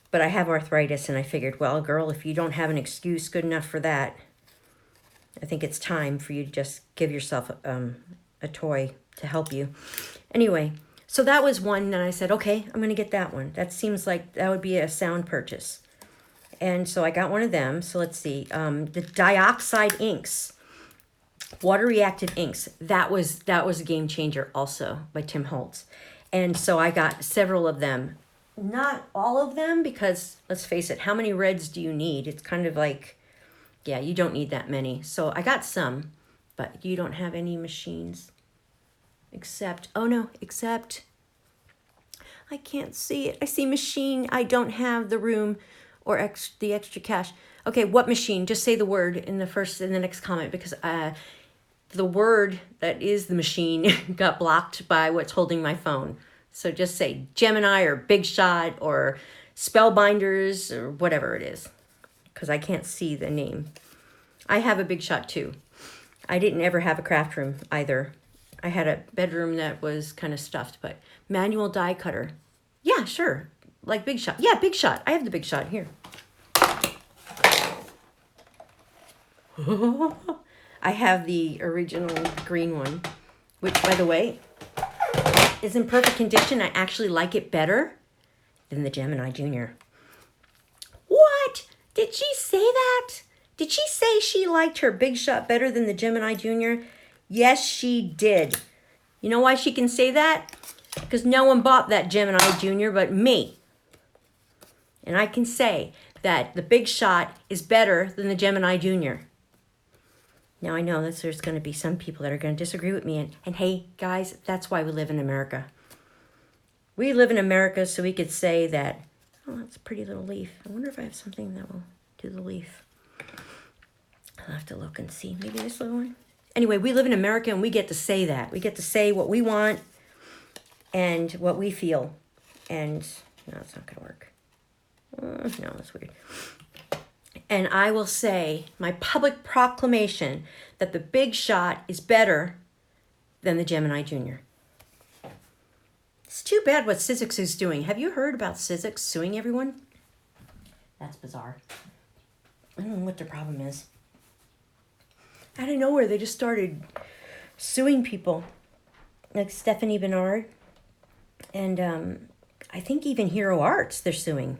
But I have arthritis, and I figured, well, girl, if you don't have an excuse good enough for that, I think it's time for you to just give yourself a toy to help you. Anyway, so that was one, and I said, okay, I'm going to get that one. That seems like that would be a sound purchase. And so I got one of them. So let's see, the dioxide inks, water reactive inks. That was a game changer also by Tim Holtz. And so I got several of them. Not all of them, because let's face it, how many reds do you need? It's kind of like, yeah, you don't need that many. So I got some, but you don't have any machines. Except, oh no, except, I can't see it. I see machine. I don't have the room or the extra cash. Okay, what machine? Just say the word in the next comment, because the word that is the machine got blocked by what's holding my phone. So just say Gemini or Big Shot or Spellbinders or whatever it is, because I can't see the name. I have a Big Shot too. I didn't ever have a craft room either. I had a bedroom that was kind of stuffed, but manual die cutter. Yeah, sure. Like Big Shot. Yeah, Big Shot. I have the Big Shot here. I have the original green one, which, by the way, is in perfect condition. I actually like it better than the Gemini Junior. What? Did she say that? Did she say she liked her Big Shot better than the Gemini Junior? Yes, she did. You know why she can say that? Because no one bought that Gemini Junior but me. And I can say that the Big Shot is better than the Gemini Junior. Now I know that there's going to be some people that are going to disagree with me. And hey, guys, that's why we live in America. We live in America so we could say that, oh, that's a pretty little leaf. I wonder if I have something that will do the leaf. I'll have to look and see. Maybe this little one. Anyway, we live in America and we get to say that. We get to say what we want and what we feel. And no, it's not going to work. No, that's weird. And I will say my public proclamation that the Big Shot is better than the Gemini Junior. It's too bad what Sizzix is doing. Have you heard about Sizzix suing everyone? That's bizarre. I don't know what their problem is. Out of nowhere, they just started suing people, like Stephanie Bernard, and I think even Hero Arts they're suing.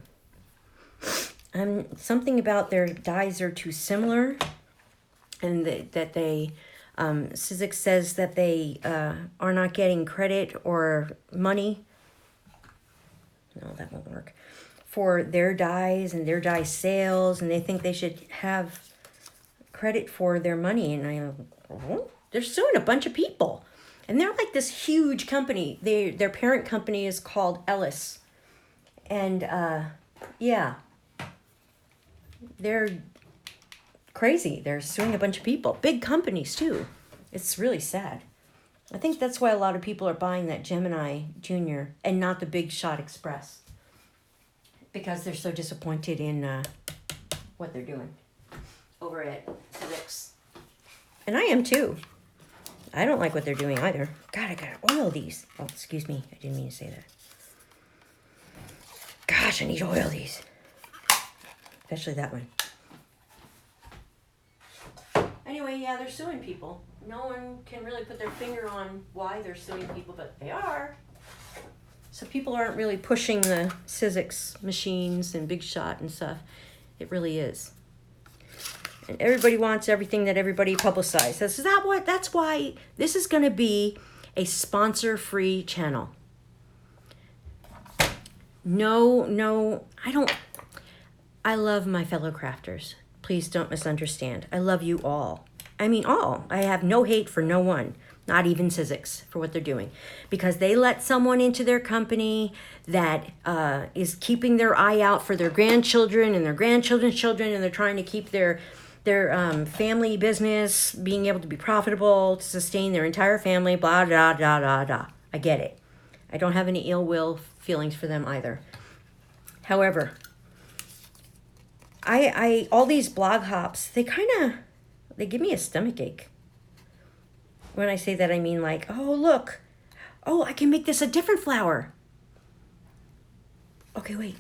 Something about their dyes are too similar, and that they, Sizzix says that they are not getting credit or money. No, that won't work. For their dyes and their dye sales, and they think they should have credit for their money. And they're suing a bunch of people. And they're like this huge company. Their parent company is called Ellis. And yeah, they're crazy. They're suing a bunch of people. Big companies too. It's really sad. I think that's why a lot of people are buying that Gemini Junior and not the Big Shot Express. Because they're so disappointed in what they're doing over at Fiddling. And I am too. I don't like what they're doing either. God, I gotta oil these. Oh, excuse me. I didn't mean to say that. Gosh, I need to oil these. Especially that one. Anyway, yeah, they're suing people. No one can really put their finger on why they're suing people, but they are. So people aren't really pushing the Sizzix machines and Big Shot and stuff. It really is. And everybody wants everything that everybody publicizes. Is that what? That's why this is going to be a sponsor-free channel. No, I don't. I love my fellow crafters. Please don't misunderstand. I love you all. I mean all. I have no hate for no one. Not even Sizzix for what they're doing. Because they let someone into their company that is keeping their eye out for their grandchildren and their grandchildren's children, and they're trying to keep their family business being able to be profitable, to sustain their entire family, blah, blah, blah, blah, blah. I get it. I don't have any ill will feelings for them either. However, I all these blog hops, they give me a stomach ache. When I say that, I mean like, oh, look. Oh, I can make this a different flower. Okay, wait.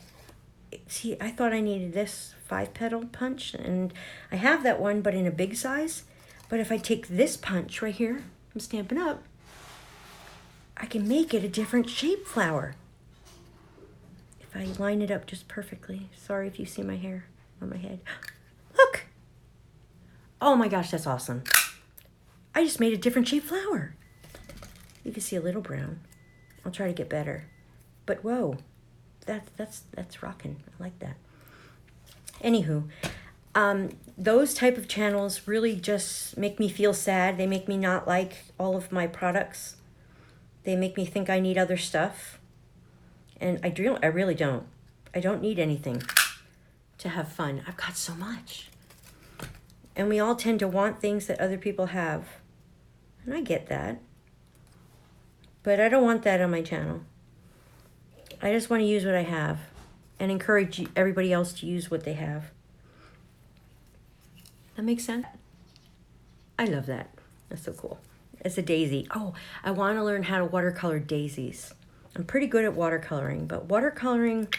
See, I thought I needed this 5-petal punch, and I have that one, but in a big size. But if I take this punch right here, I'm Stampin' Up. I can make it a different shape flower. If I line it up just perfectly. Sorry if you see my hair on my head. Look! Oh my gosh, that's awesome. I just made a different shaped flower. You can see a little brown. I'll try to get better. But whoa, that's rocking. I like that. Anywho, those type of channels really just make me feel sad. They make me not like all of my products. They make me think I need other stuff. And I really don't. I don't need anything to have fun. I've got so much. And we all tend to want things that other people have. And I get that. But I don't want that on my channel. I just want to use what I have and encourage everybody else to use what they have. That makes sense? I love that. That's so cool. It's a daisy. Oh, I want to learn how to watercolor daisies. I'm pretty good at watercoloring, but watercoloring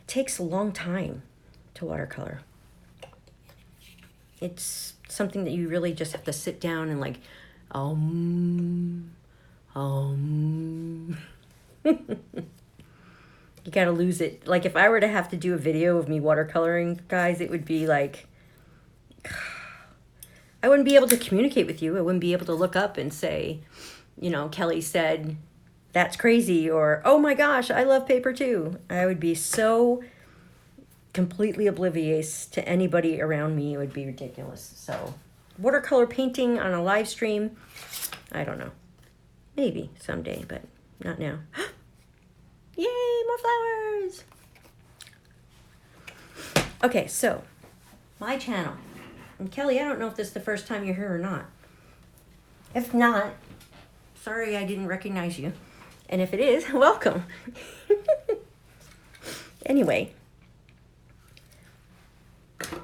takes a long time to watercolor. It's something that you really just have to sit down and like, You gotta lose it. Like if I were to have to do a video of me watercoloring, guys, it would be like, I wouldn't be able to communicate with you. I wouldn't be able to look up and say, you know, Kelly said, that's crazy, or, oh my gosh, I love paper too. I would be so completely oblivious to anybody around me. It would be ridiculous. So watercolor painting on a live stream, I don't know. Maybe someday, but not now. Yay, more flowers. Okay, so my channel. And Kelly, I don't know if this is the first time you're here or not. If not, sorry I didn't recognize you. And if it is, welcome. Anyway,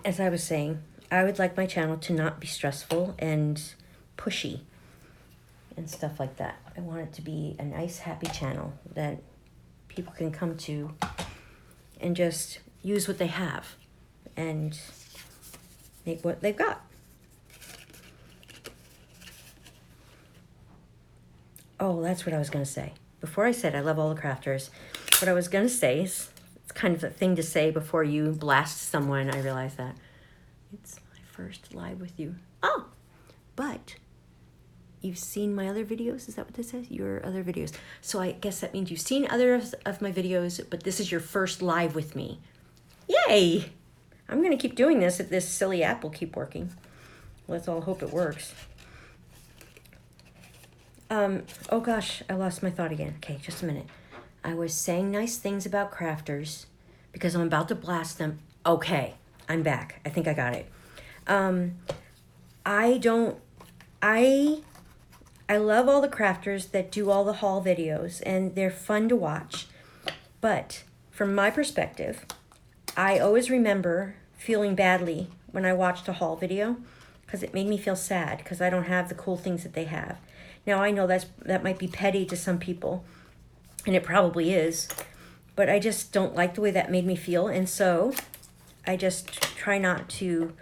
as I was saying, I would like my channel to not be stressful and pushy and stuff like that. I want it to be a nice, happy channel that people can come to and just use what they have and make what they've got. Oh, that's what I was going to say. Before I said I love all the crafters, what I was going to say is, it's kind of a thing to say before you blast someone. I realize that. It's my first live with you. Oh, but you've seen my other videos? Is that what this says? Your other videos. So I guess that means you've seen others of my videos, but this is your first live with me. Yay! I'm going to keep doing this if this silly app will keep working. Let's all hope it works. Oh gosh, I lost my thought again. Okay, just a minute. I was saying nice things about crafters because I'm about to blast them. Okay, I'm back. I think I got it. I love all the crafters that do all the haul videos, and they're fun to watch. But from my perspective, I always remember feeling badly when I watched a haul video because it made me feel sad because I don't have the cool things that they have. Now, I know that might be petty to some people, and it probably is, but I just don't like the way that made me feel, and so I just try not to,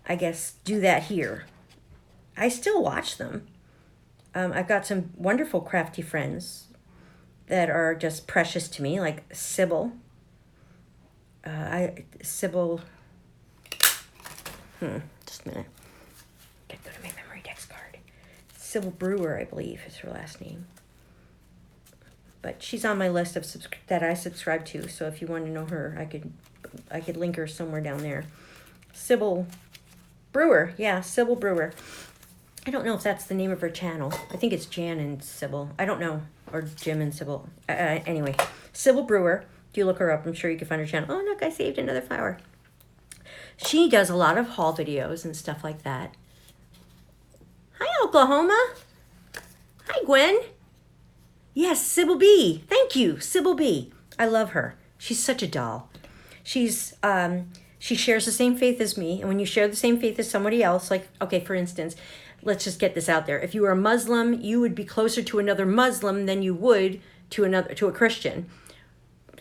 I guess, do that here. I still watch them. I've got some wonderful crafty friends that are just precious to me, like Sybil. Sybil, just a minute. Gotta go to my memory text card. Sybil Brewer, I believe, is her last name. But she's on my list of that I subscribe to, so if you want to know her, I could link her somewhere down there. Sybil Brewer, yeah, Sybil Brewer. I don't know if that's the name of her channel. I think it's Jan and Sybil. I don't know, or Jim and Sybil. Anyway, Sybil Brewer. If you look her up, I'm sure you can find her channel. Oh, look, I saved another flower. She does a lot of haul videos and stuff like that. Hi, Oklahoma. Hi, Gwen. Yes, Sybil B. Thank you, Sybil B. I love her. She's such a doll. She shares the same faith as me, and when you share the same faith as somebody else, like, okay, for instance, let's just get this out there. If you were a Muslim, you would be closer to another Muslim than you would to a Christian.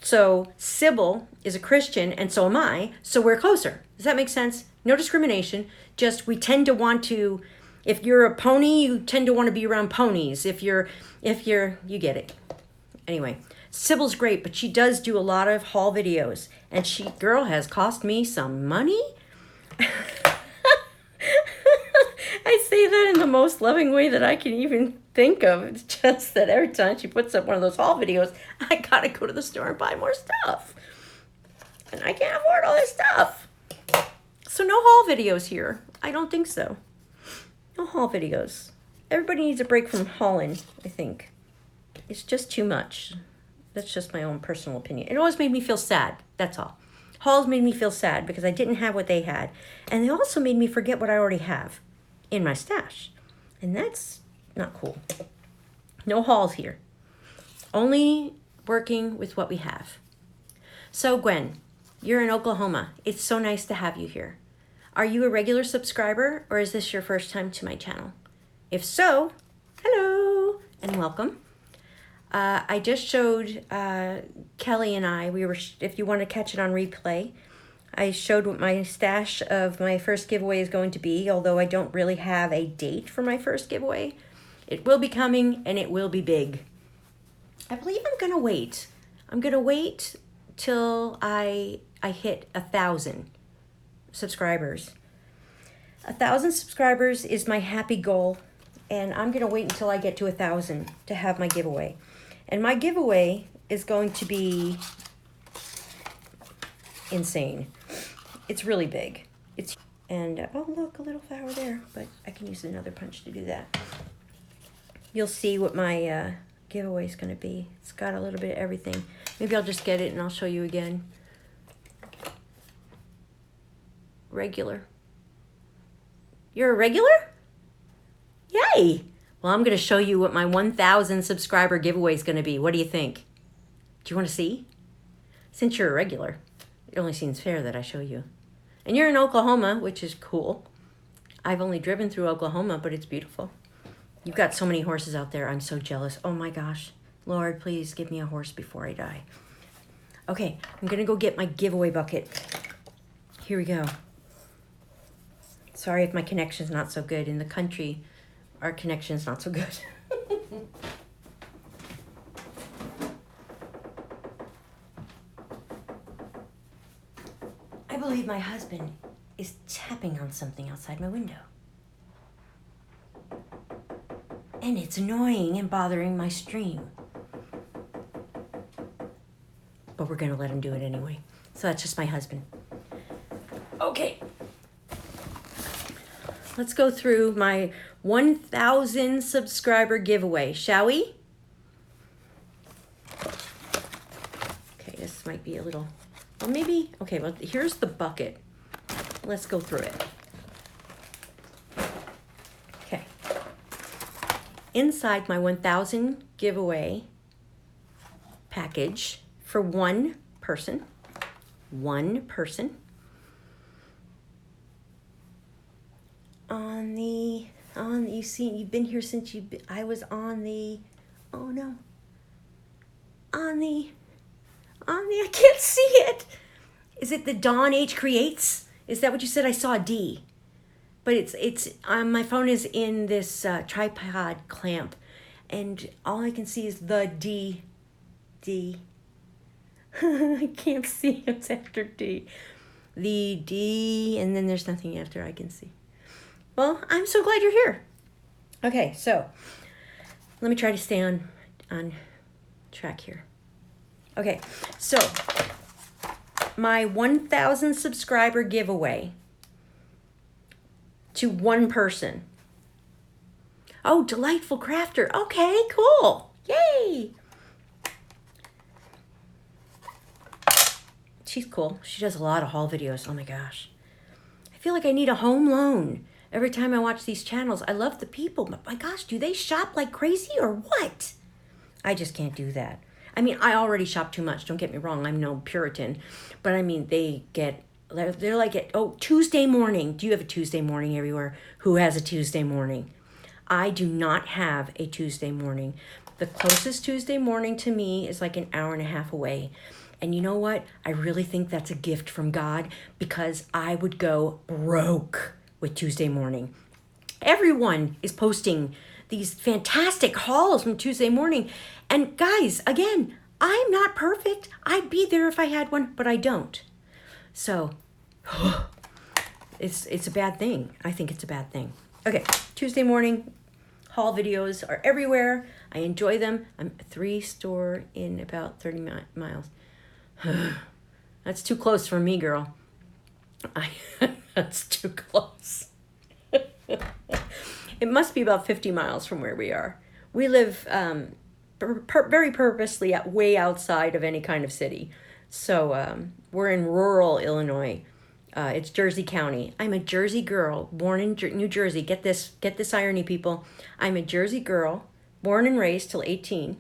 So Sybil is a Christian, and so am I, so we're closer. Does that make sense? No discrimination, just we tend to want to, If you're a pony, you tend to want to be around ponies. If you're, you get it. Anyway, Sybil's great, but she does do a lot of haul videos. And girl has cost me some money. I say that in the most loving way that I can even think of. It's just that every time she puts up one of those haul videos, I gotta go to the store and buy more stuff. And I can't afford all this stuff. So no haul videos here. I don't think so. No haul videos. Everybody needs a break from hauling, I think. It's just too much. That's just my own personal opinion. It always made me feel sad. That's all. Hauls made me feel sad because I didn't have what they had. And they also made me forget what I already have in my stash. And that's not cool. No hauls here. Only working with what we have. So Gwen, you're in Oklahoma. It's so nice to have you here. Are you a regular subscriber or is this your first time to my channel? If so, hello and welcome. I just showed Kelly and I, if you want to catch it on replay, I showed what my stash of my first giveaway is going to be, although I don't really have a date for my first giveaway. It will be coming and it will be big. I believe I'm going to wait. I'm going to wait till I hit 1,000 subscribers. 1,000 subscribers is my happy goal, and I'm going to wait until I get to 1,000 to have my giveaway. And my giveaway is going to be insane. It's really big. Oh look, a little flower there, but I can use another punch to do that. You'll see what my giveaway is going to be. It's got a little bit of everything. Maybe I'll just get it and I'll show you again. Regular. You're a regular? Yay! Well, I'm going to show you what my 1,000 subscriber giveaway is going to be. What do you think? Do you want to see? Since you're a regular, it only seems fair that I show you. And you're in Oklahoma, which is cool. I've only driven through Oklahoma, but it's beautiful. You've got so many horses out there. I'm so jealous. Oh my gosh. Lord, please give me a horse before I die. Okay, I'm going to go get my giveaway bucket. Here we go. Sorry if my connection's not so good. In the country, our connection's not so good. I believe my husband is tapping on something outside my window. And it's annoying and bothering my stream. But we're going to let him do it anyway. So that's just my husband. Okay. Let's go through my 1,000 subscriber giveaway, shall we? Okay, this might be a little, well maybe, okay, well here's the bucket. Let's go through it. Okay. Inside my 1,000 giveaway package for one person, you see, you've been here since I was on the, oh no, I can't see it. Is it the Dawn H Creates? Is that what you said? I saw a D, but it's my phone is in this tripod clamp, and all I can see is the D. I can't see what's after D. The D, and then there's nothing after I can see. Well, I'm so glad you're here. Okay, so let me try to stay on track here. Okay, so my 1,000 subscriber giveaway to one person. Oh, Delightful Crafter. Okay, cool. Yay. She's cool. She does a lot of haul videos. Oh my gosh. I feel like I need a home loan every time I watch these channels. I love the people, but my gosh, do they shop like crazy or what? I just can't do that. I mean, I already shop too much. Don't get me wrong. I'm no Puritan. But I mean, they're like, oh, Tuesday morning. Do you have a Tuesday morning everywhere? Who has a Tuesday morning? I do not have a Tuesday morning. The closest Tuesday morning to me is like an hour and a half away. And you know what? I really think that's a gift from God, because I would go broke with Tuesday morning. Everyone is posting these fantastic hauls from Tuesday morning. And guys, again, I'm not perfect. I'd be there if I had one, but I don't. So it's a bad thing. I think it's a bad thing. Okay, Tuesday morning haul videos are everywhere. I enjoy them. I'm a 3-store in about 30 miles. That's too close for me, girl. That's too close. It must be about 50 miles from where we are. We live very purposely way outside of any kind of city. So we're in rural Illinois. It's Jersey County. I'm a Jersey girl, born in New Jersey. Get this irony, people. I'm a Jersey girl, born and raised till 18.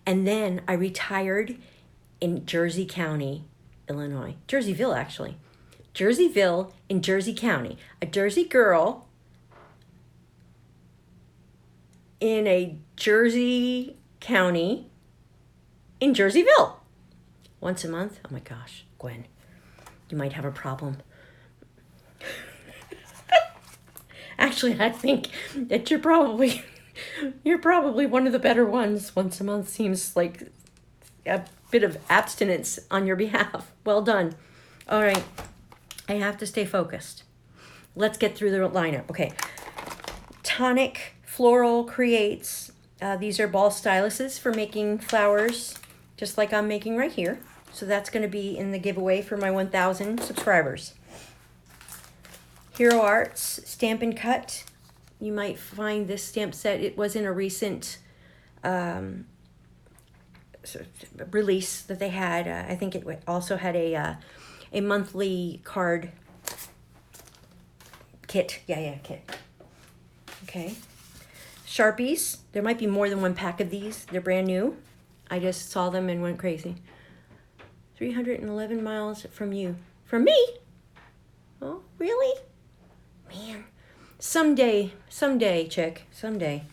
And then I retired in Jersey County, Illinois. Jerseyville, actually. Jerseyville in Jersey County. A Jersey girl in a Jersey County in Jerseyville. Once a month? Oh my gosh, Gwen, you might have a problem. Actually, I think that you're probably one of the better ones. Once a month seems like a bit of abstinence on your behalf. Well done. All right, I have to stay focused. Let's get through the lineup. Okay, Tonic Floral creates, these are ball styluses for making flowers, just like I'm making right here. So that's going to be in the giveaway for my 1,000 subscribers. Hero Arts Stamp & Cut. You might find this stamp set. It was in a recent release that they had. I think it also had a monthly card kit. Yeah, kit. Okay. Sharpies. There might be more than one pack of these. They're brand new. I just saw them and went crazy. 311 miles from you. From me? Oh, really? Man. Someday, chick. Someday.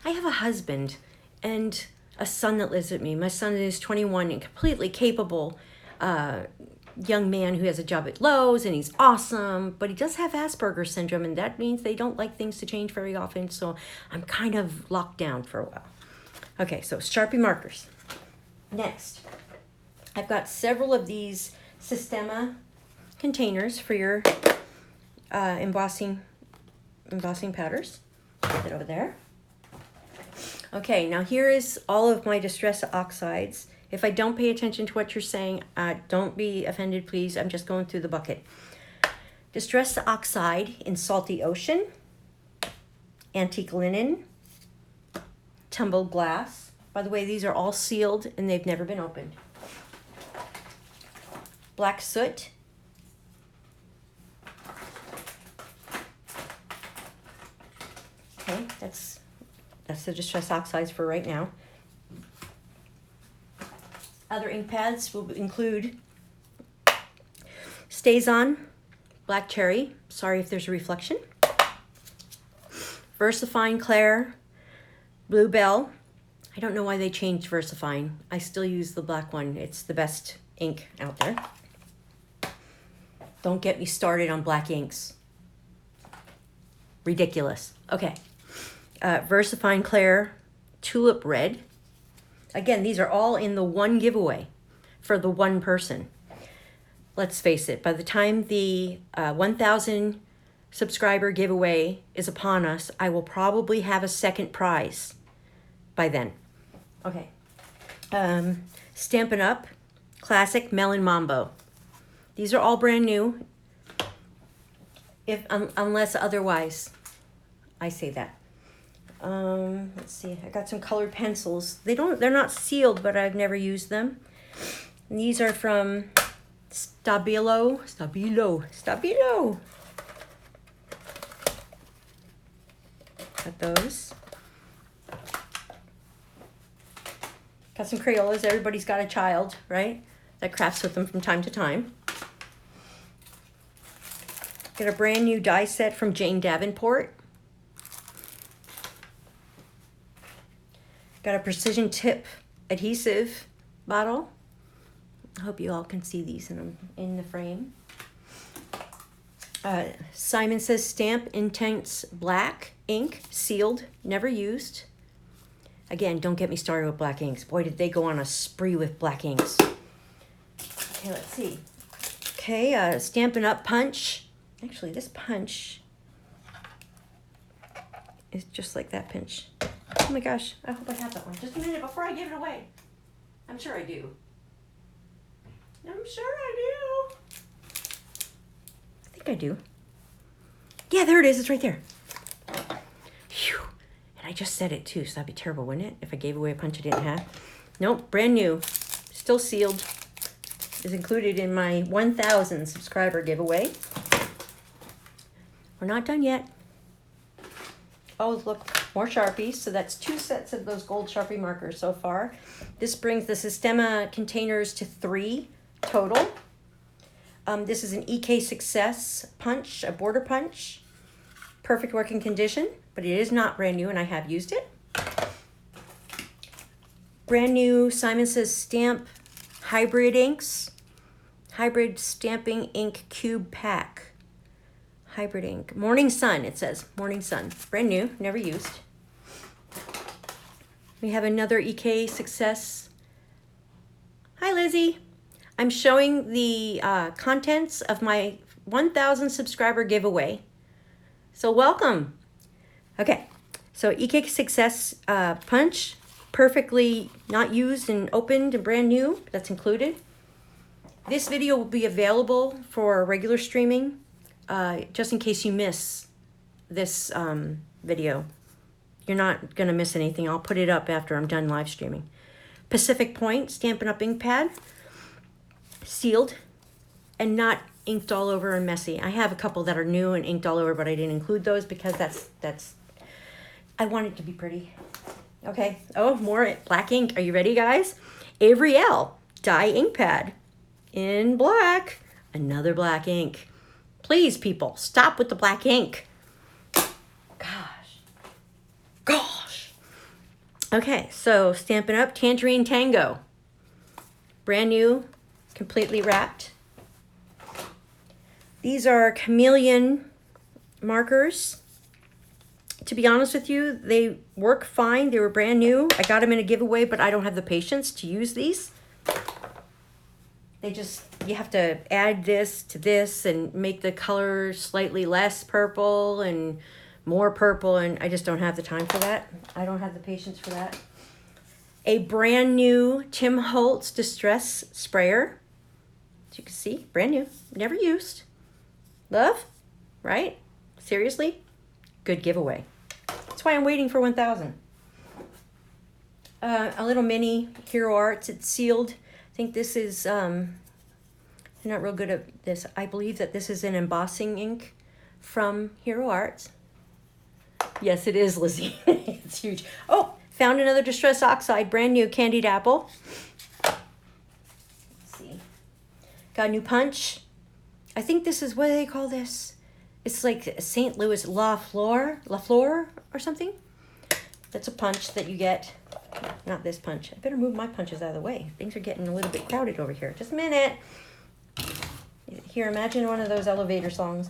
I have a husband and a son that lives with me. My son is 21 and completely capable young man who has a job at Lowe's, and he's awesome, but he does have Asperger's syndrome, and that means they don't like things to change very often, so I'm kind of locked down for a while. Okay, so Sharpie markers. Next, I've got several of these Sistema containers for your embossing powders. Put it over there. Okay, now here is all of my Distress Oxides. If I don't pay attention to what you're saying, don't be offended, please. I'm just going through the bucket. Distress Oxide in Salty Ocean, Antique Linen, Tumbled Glass. By the way, these are all sealed and they've never been opened. Black Soot. Okay, that's the Distress Oxides for right now. Other ink pads will include StazOn, Black Cherry. Sorry if there's a reflection. VersaFine Claire, Bluebell. I don't know why they changed VersaFine. I still use the black one. It's the best ink out there. Don't get me started on black inks. Ridiculous. Okay. VersaFine Claire, Tulip Red. Again, these are all in the one giveaway for the one person. Let's face it, by the time the 1,000 subscriber giveaway is upon us, I will probably have a second prize by then. Okay. Stampin' Up! Classic Melon Mambo. These are all brand new, unless otherwise I say that. Let's see, I got some colored pencils. They're not sealed, but I've never used them. And these are from Stabilo. Got those. Got some Crayolas. Everybody's got a child, right? That crafts with them from time to time. Got a brand new die set from Jane Davenport. Got a precision tip adhesive bottle. I hope you all can see these in the frame. Simon says stamp intense black ink, sealed, never used. Again, don't get me started with black inks. Boy, did they go on a spree with black inks. Okay, let's see. Okay, Stampin' Up punch. Actually, this punch is just like that pinch. Oh my gosh, I hope I have that one. Just a minute before I give it away. I'm sure I do. I'm sure I do. I think I do. Yeah, there it is. It's right there. Phew. And I just said it too, so that'd be terrible, wouldn't it? If I gave away a punch I didn't have. Nope, brand new. Still sealed. Is included in my 1,000 subscriber giveaway. We're not done yet. Oh, look, more Sharpies. So that's 2 sets of those gold Sharpie markers so far. This brings the Sistema containers to 3 total. This is an EK Success punch, a border punch. Perfect working condition, but it is not brand new and I have used it. Brand new Simon Says Stamp hybrid inks. Hybrid stamping ink cube pack. Hybrid ink. Morning Sun, it says. Morning Sun. Brand new, never used. We have another EK Success. Hi, Lizzie. I'm showing the contents of my 1,000 subscriber giveaway. So welcome. Okay, so EK Success punch, perfectly not used and opened and brand new. That's included. This video will be available for regular streaming, just in case you miss this video. You're not gonna miss anything. I'll put it up after I'm done live streaming. Pacific Point Stampin' Up ink pad, sealed and not inked all over and messy. I have a couple that are new and inked all over, but I didn't include those because that's I want it to be pretty. Okay, oh, more black ink. Are you ready, guys? Avery L dye ink pad in black. Another black ink. Please, people, stop with the black ink. Gosh. Okay, so Stampin' Up Tangerine Tango. Brand new, completely wrapped. These are chameleon markers. To be honest with you, they work fine. They were brand new. I got them in a giveaway, but I don't have the patience to use these. They just, you have to add this to this and make the color slightly less purple and more purple, and I just don't have the time for that. I don't have the patience for that. A brand new Tim Holtz Distress Sprayer. As you can see, brand new, never used. Love, right? Seriously? Good giveaway. That's why I'm waiting for 1,000. A little mini Hero Arts. It's sealed. I think this is, I'm not real good at this. I believe that this is an embossing ink from Hero Arts. Yes, it is, Lizzie. It's huge. Oh, found another Distress Oxide, brand new Candied Apple. Let's see. Got a new punch. I think this is, what do they call this? It's like St. Louis La Fleur or something. That's a punch that you get. Not this punch. I better move my punches out of the way. Things are getting a little bit crowded over here. Just a minute. Here, imagine one of those elevator songs.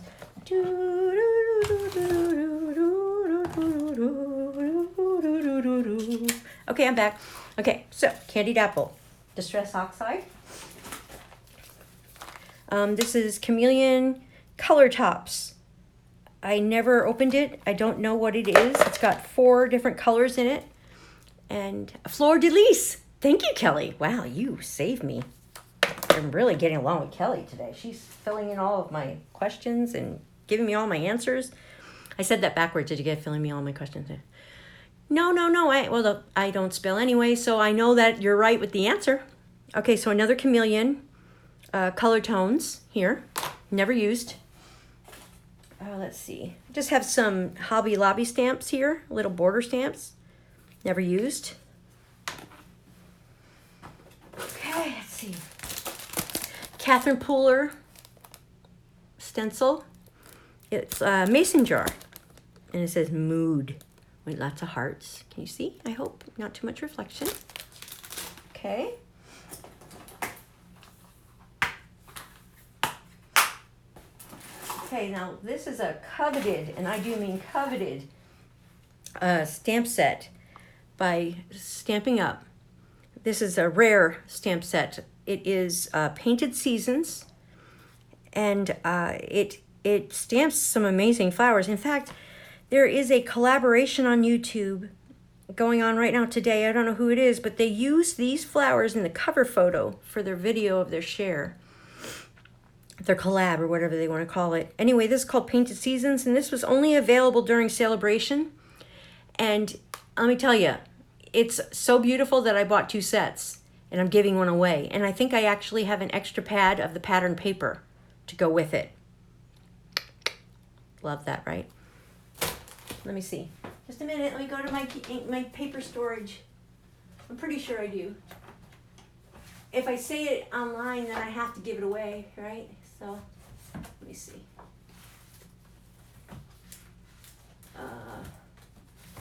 Okay, I'm back. Okay, so Candied Apple, Distress Oxide. This is Chameleon Color Tops. I never opened it. I don't know what it is. It's got 4 different colors in it. And a Fleur de Lis. Thank you, Kelly. Wow, you saved me. I'm really getting along with Kelly today. She's filling in all of my questions and giving me all my answers. I said that backwards. Did you get filling me all my questions? No. I don't spell anyway, so I know that you're right with the answer. Okay, so another Chameleon color tones here. Never used. Let's see. Just have some Hobby Lobby stamps here, little border stamps. Never used. Okay, let's see. Catherine Pooler stencil. It's a mason jar, and it says mood with lots of hearts. Can you see? I hope not too much reflection. Okay. Okay, now this is a coveted, and I do mean coveted, stamp set by Stamping Up. This is a rare stamp set. It is Painted Seasons, and it stamps some amazing flowers. In fact, there is a collaboration on YouTube going on right now today. I don't know who it is, but they use these flowers in the cover photo for their video of their share, their collab, or whatever they want to call it. Anyway, this is called Painted Seasons, and this was only available during Celebration. And let me tell you, it's so beautiful that I bought 2 sets, and I'm giving one away. And I think I actually have an extra pad of the pattern paper to go with it. Love that, right? Let me see. Just a minute, let me go to my paper storage. I'm pretty sure I do. If I say it online, then I have to give it away, right? So, let me see.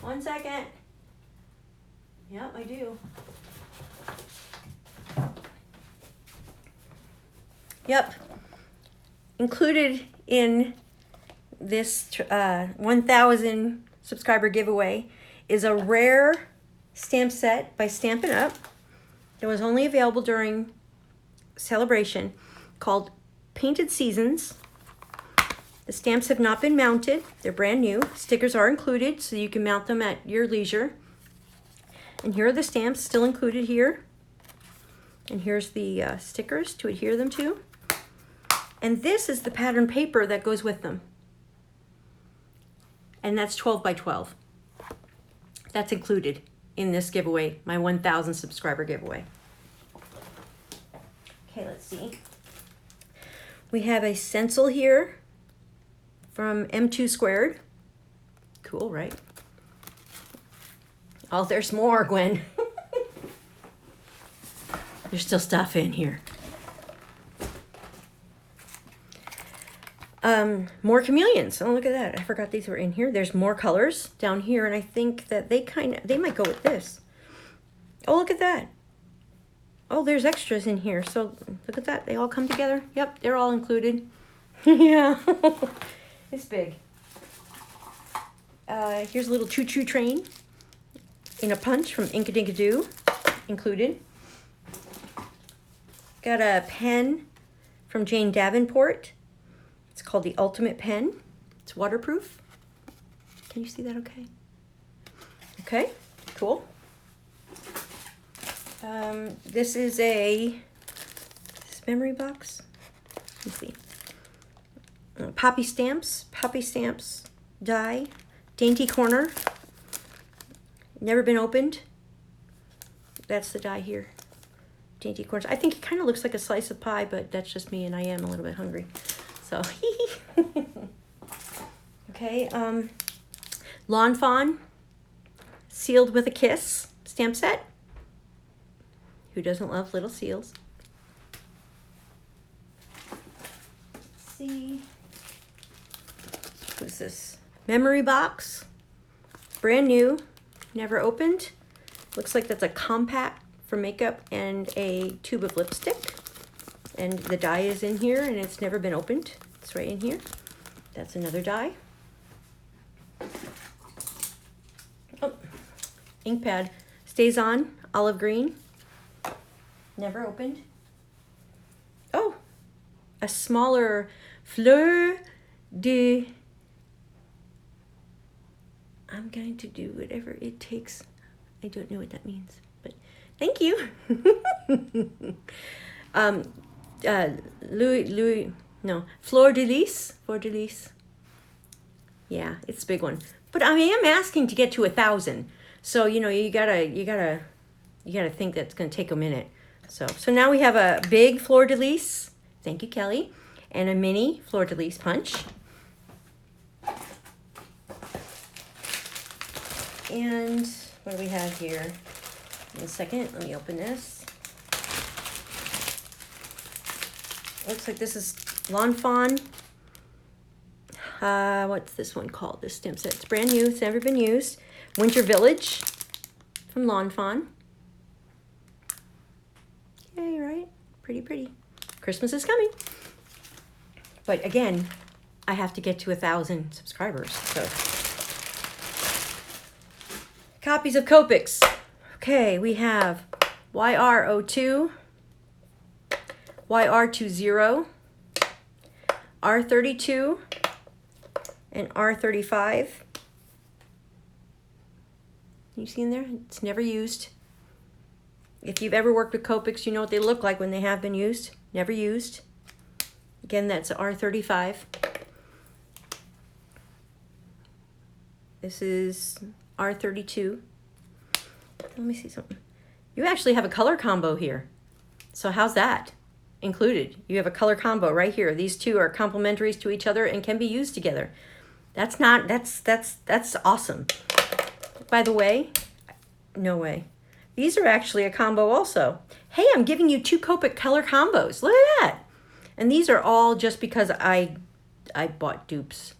1 second. Yep, I do. Yep. Included in this 1,000 subscriber giveaway is a rare stamp set by Stampin' Up. It was only available during Celebration, called Painted Seasons. The stamps have not been mounted. They're brand new. Stickers are included, so you can mount them at your leisure. And here are the stamps still included here. And here's the stickers to adhere them to. And this is the pattern paper that goes with them. And that's 12 by 12. That's included in this giveaway, my 1,000 subscriber giveaway. Okay, let's see. We have a stencil here from M2 Squared. Cool, right? Oh, there's more, Gwen. There's still stuff in here. More chameleons. Oh, look at that. I forgot these were in here. There's more colors down here, and I think that they might go with this. Oh, look at that. Oh, there's extras in here. So look at that. They all come together. Yep, they're all included. Yeah. It's big. Here's a little choo-choo train in a punch from Inkadinkadoo included. Got a pen from Jane Davenport. It's called the Ultimate Pen. It's waterproof. Can you see that okay? Okay, cool. This is this memory box. Let's see. Poppy stamps die. Dainty Corner. Never been opened. That's the die here. Dainty Corners. I think it kind of looks like a slice of pie, but that's just me, and I am a little bit hungry. So, okay. Lawn Fawn, Sealed with a Kiss stamp set. Who doesn't love little seals? Let's see. What's this? Memory box. Brand new. Never opened. Looks like that's a compact for makeup and a tube of lipstick. And the die is in here, and it's never been opened. It's right in here. That's another die. Oh, ink pad. Stays on, olive green. Never opened. Oh, a smaller Fleur de... I'm going to do whatever it takes. I don't know what that means, but thank you. Fleur de Lis. Fleur de Lis. Yeah, it's a big one. But I am asking to get to 1,000. So, you know, you gotta think that's gonna take a minute. So now we have a big Fleur de Lis. Thank you, Kelly. And a mini Fleur de Lis punch. And what do we have here? In a second, let me open this. Looks like this is Lawn Fawn. What's this one called? This stamp set. It's brand new. It's never been used. Winter Village from Lawn Fawn. Yay, right? Pretty, pretty. Christmas is coming. But again, I have to get to 1,000 subscribers. So, copies of Copics. Okay, we have YR02, YR20, R32, and R35. You see in there? It's never used. If you've ever worked with Copics, you know what they look like when they have been used. Never used. Again, that's R35. This is R32. Let me see something. You actually have a color combo here. So how's that included? You have a color combo right here. These two are complementaries to each other and can be used together. That's awesome. By the way, no way. These are actually a combo also. Hey, I'm giving you 2 Copic color combos. Look at that. And these are all just because I bought dupes.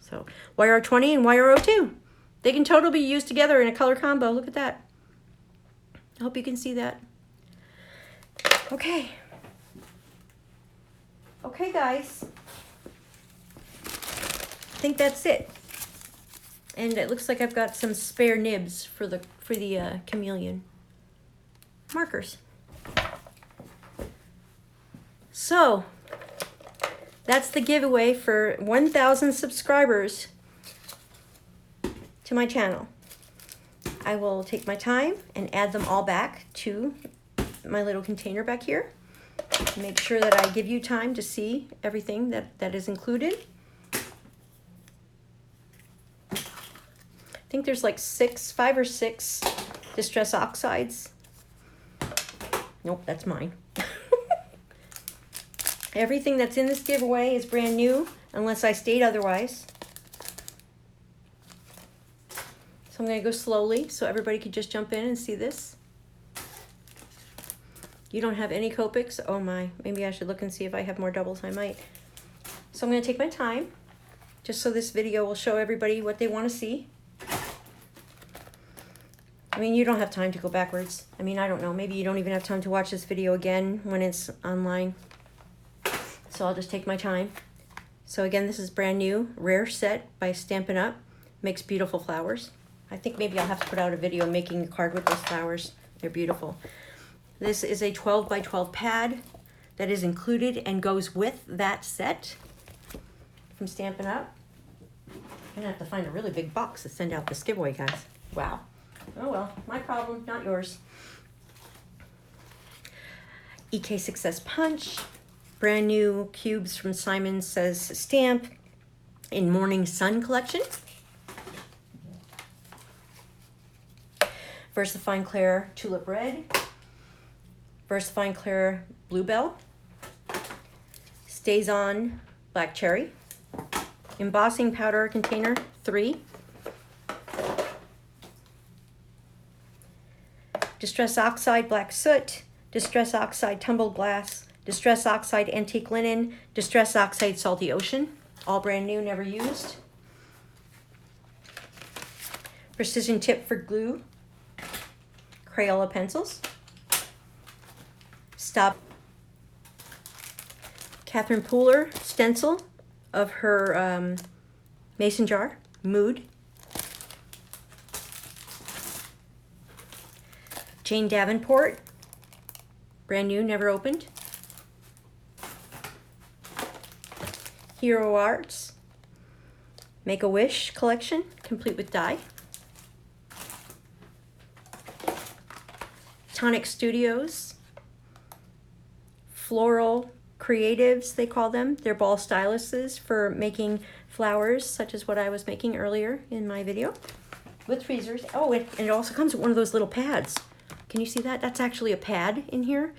So YR20 and YR02. They can totally be used together in a color combo. Look at that. I hope you can see that. Okay. Okay, guys. I think that's it. And it looks like I've got some spare nibs for the chameleon markers. So that's the giveaway for 1,000 subscribers to my channel. I will take my time and add them all back to my little container back here. Make sure that I give you time to see everything that is included. I think there's like 5 or 6 distress oxides. Nope, that's mine. Everything that's in this giveaway is brand new, unless I state otherwise. So I'm going to go slowly so everybody could just jump in and see this. You don't have any Copics? Oh my, maybe I should look and see if I have more doubles. I might. So I'm going to take my time, just so this video will show everybody what they want to see. I mean, you don't have time to go backwards. I mean, I don't know. Maybe you don't even have time to watch this video again when it's online. So I'll just take my time. So again, this is brand new, rare set by Stampin' Up. Makes beautiful flowers. I think maybe I'll have to put out a video making a card with those flowers. They're beautiful. This is a 12 by 12 pad that is included and goes with that set from Stampin' Up. I'm gonna have to find a really big box to send out this giveaway, guys. Wow. Oh well, my problem, not yours. EK Success Punch. Brand new cubes from Simon Says Stamp in Morning Sun collection. VersaFine Clair Tulip Red. VersaFine Clair Bluebell. Stays On Black Cherry. Embossing powder container 3. Distress Oxide Black Soot. Distress Oxide Tumbled Glass. Distress Oxide Antique Linen, Distress Oxide Salty Ocean, all brand new, never used. Precision Tip for Glue, Crayola Pencils. Stop. Catherine Pooler stencil of her mason jar, Mood. Jane Davenport, brand new, never opened. Hero Arts, Make-A-Wish collection, complete with die. Tonic Studios, Floral Creatives, they call them. They're ball styluses for making flowers, such as what I was making earlier in my video, with tweezers. Oh, and it also comes with one of those little pads. Can you see that? That's actually a pad in here.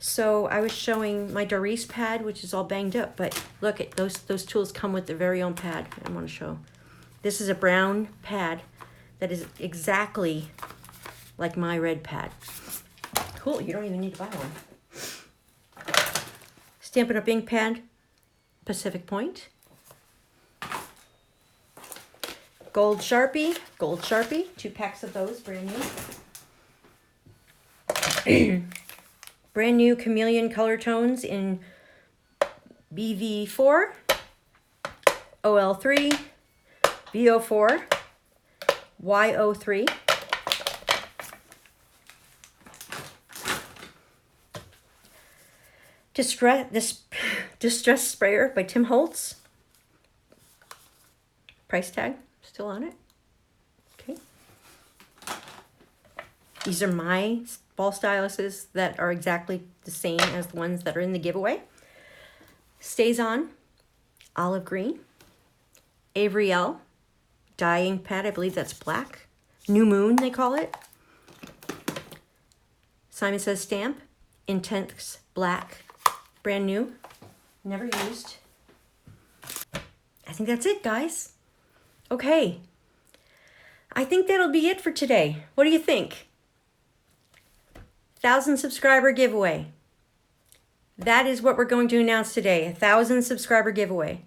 So I was showing my Doris pad, which is all banged up, but look at those tools come with their very own pad. I want to show. This is a brown pad that is exactly like my red pad. Cool, you don't even need to buy one. Stampin' Up! Ink pad, Pacific Point. Gold Sharpie, 2 packs of those, brand new. Brand new Chameleon color tones in BV4. OL3, VO4, YO3, Distress Sprayer by Tim Holtz. Price tag still on it. Okay. These are my ball styluses that are exactly the same as the ones that are in the giveaway. Stays On, olive green. Avery L, dyeing pad, I believe that's black. New Moon, they call it. Simon Says stamp, Intense Black, brand new, never used. I think that's it, guys. Okay, I think that'll be it for today. What do you think? 1,000 subscriber giveaway. That is what we're going to announce today, 1,000 subscriber giveaway.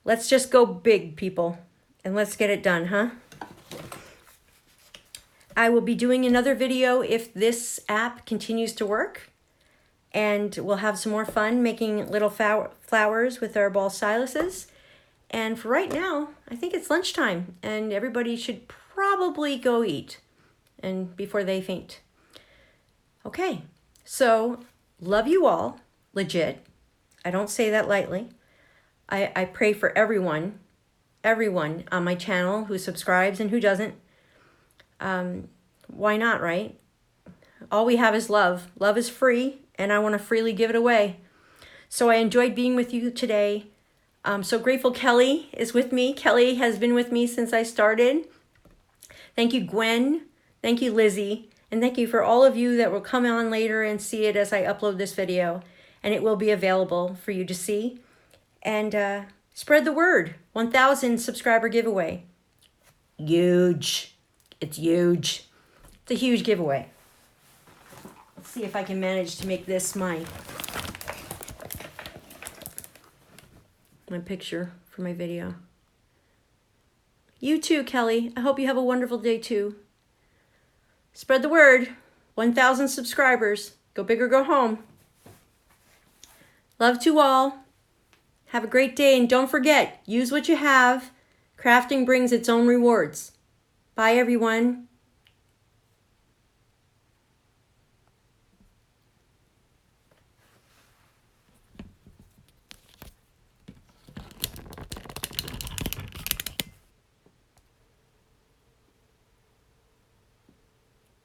Let's just go big, people, and let's get it done, huh? I will be doing another video if this app continues to work, and we'll have some more fun making little flowers with our ball styluses. And for right now, I think it's lunchtime, and everybody should probably go eat and before they faint. Okay, so love you all, legit. I don't say that lightly. I pray for everyone on my channel who subscribes and who doesn't. Why not, right? All we have is love. Love is free, and I want to freely give it away. So I enjoyed being with you today. I'm so grateful Kelly is with me. Kelly has been with me since I started. Thank you, Gwen. Thank you, Lizzie. And thank you for all of you that will come on later and see it as I upload this video. And it will be available for you to see. And spread the word. 1,000 subscriber giveaway. Huge. It's huge. It's a huge giveaway. Let's see if I can manage to make this my picture for my video. You too, Kelly. I hope you have a wonderful day too. Spread the word. 1,000 subscribers. Go big or go home. Love to all. Have a great day, and don't forget, use what you have. Crafting brings its own rewards. Bye, everyone.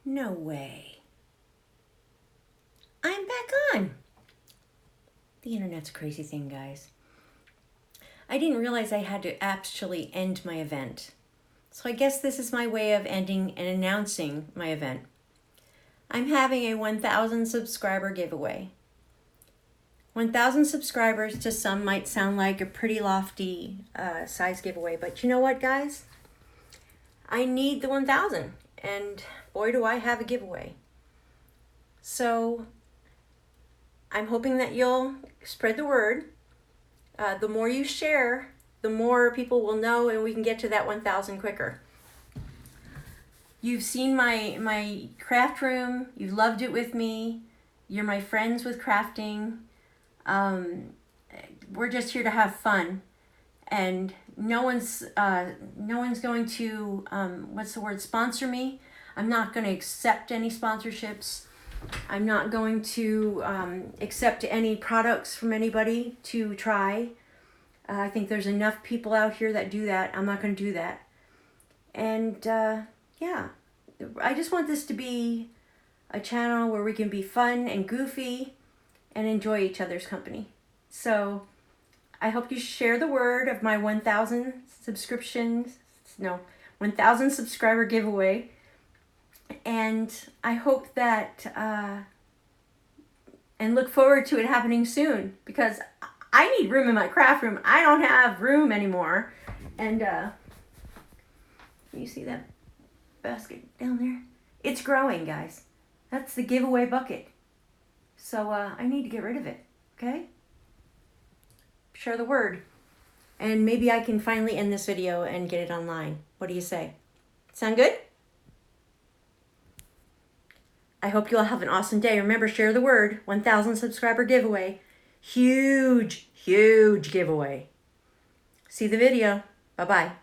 No way. I'm back on. The internet's a crazy thing, guys. I didn't realize I had to actually end my event. So I guess this is my way of ending and announcing my event. I'm having a 1,000 subscriber giveaway. 1,000 subscribers to some might sound like a pretty lofty size giveaway, but you know what, guys? I need the 1,000, and boy, do I have a giveaway. So I'm hoping that you'll spread the word. The more you share, the more people will know, and we can get to that 1,000 quicker. You've seen my craft room. You've loved it with me. You're my friends with crafting. We're just here to have fun, and no one's going to sponsor me. I'm not going to accept any sponsorships. I'm not going to accept any products from anybody to try. I think there's enough people out here that do that. I'm not going to do that. And yeah, I just want this to be a channel where we can be fun and goofy and enjoy each other's company. So I hope you share the word of my 1,000 subscriber giveaway. And I hope that, and look forward to it happening soon, because I need room in my craft room. I don't have room anymore. And you see that basket down there? It's growing, guys. That's the giveaway bucket. So I need to get rid of it, okay? Share the word. And maybe I can finally end this video and get it online. What do you say? Sound good? I hope you all have an awesome day. Remember, share the word. 1,000 subscriber giveaway. Huge, huge giveaway. See the video. Bye-bye.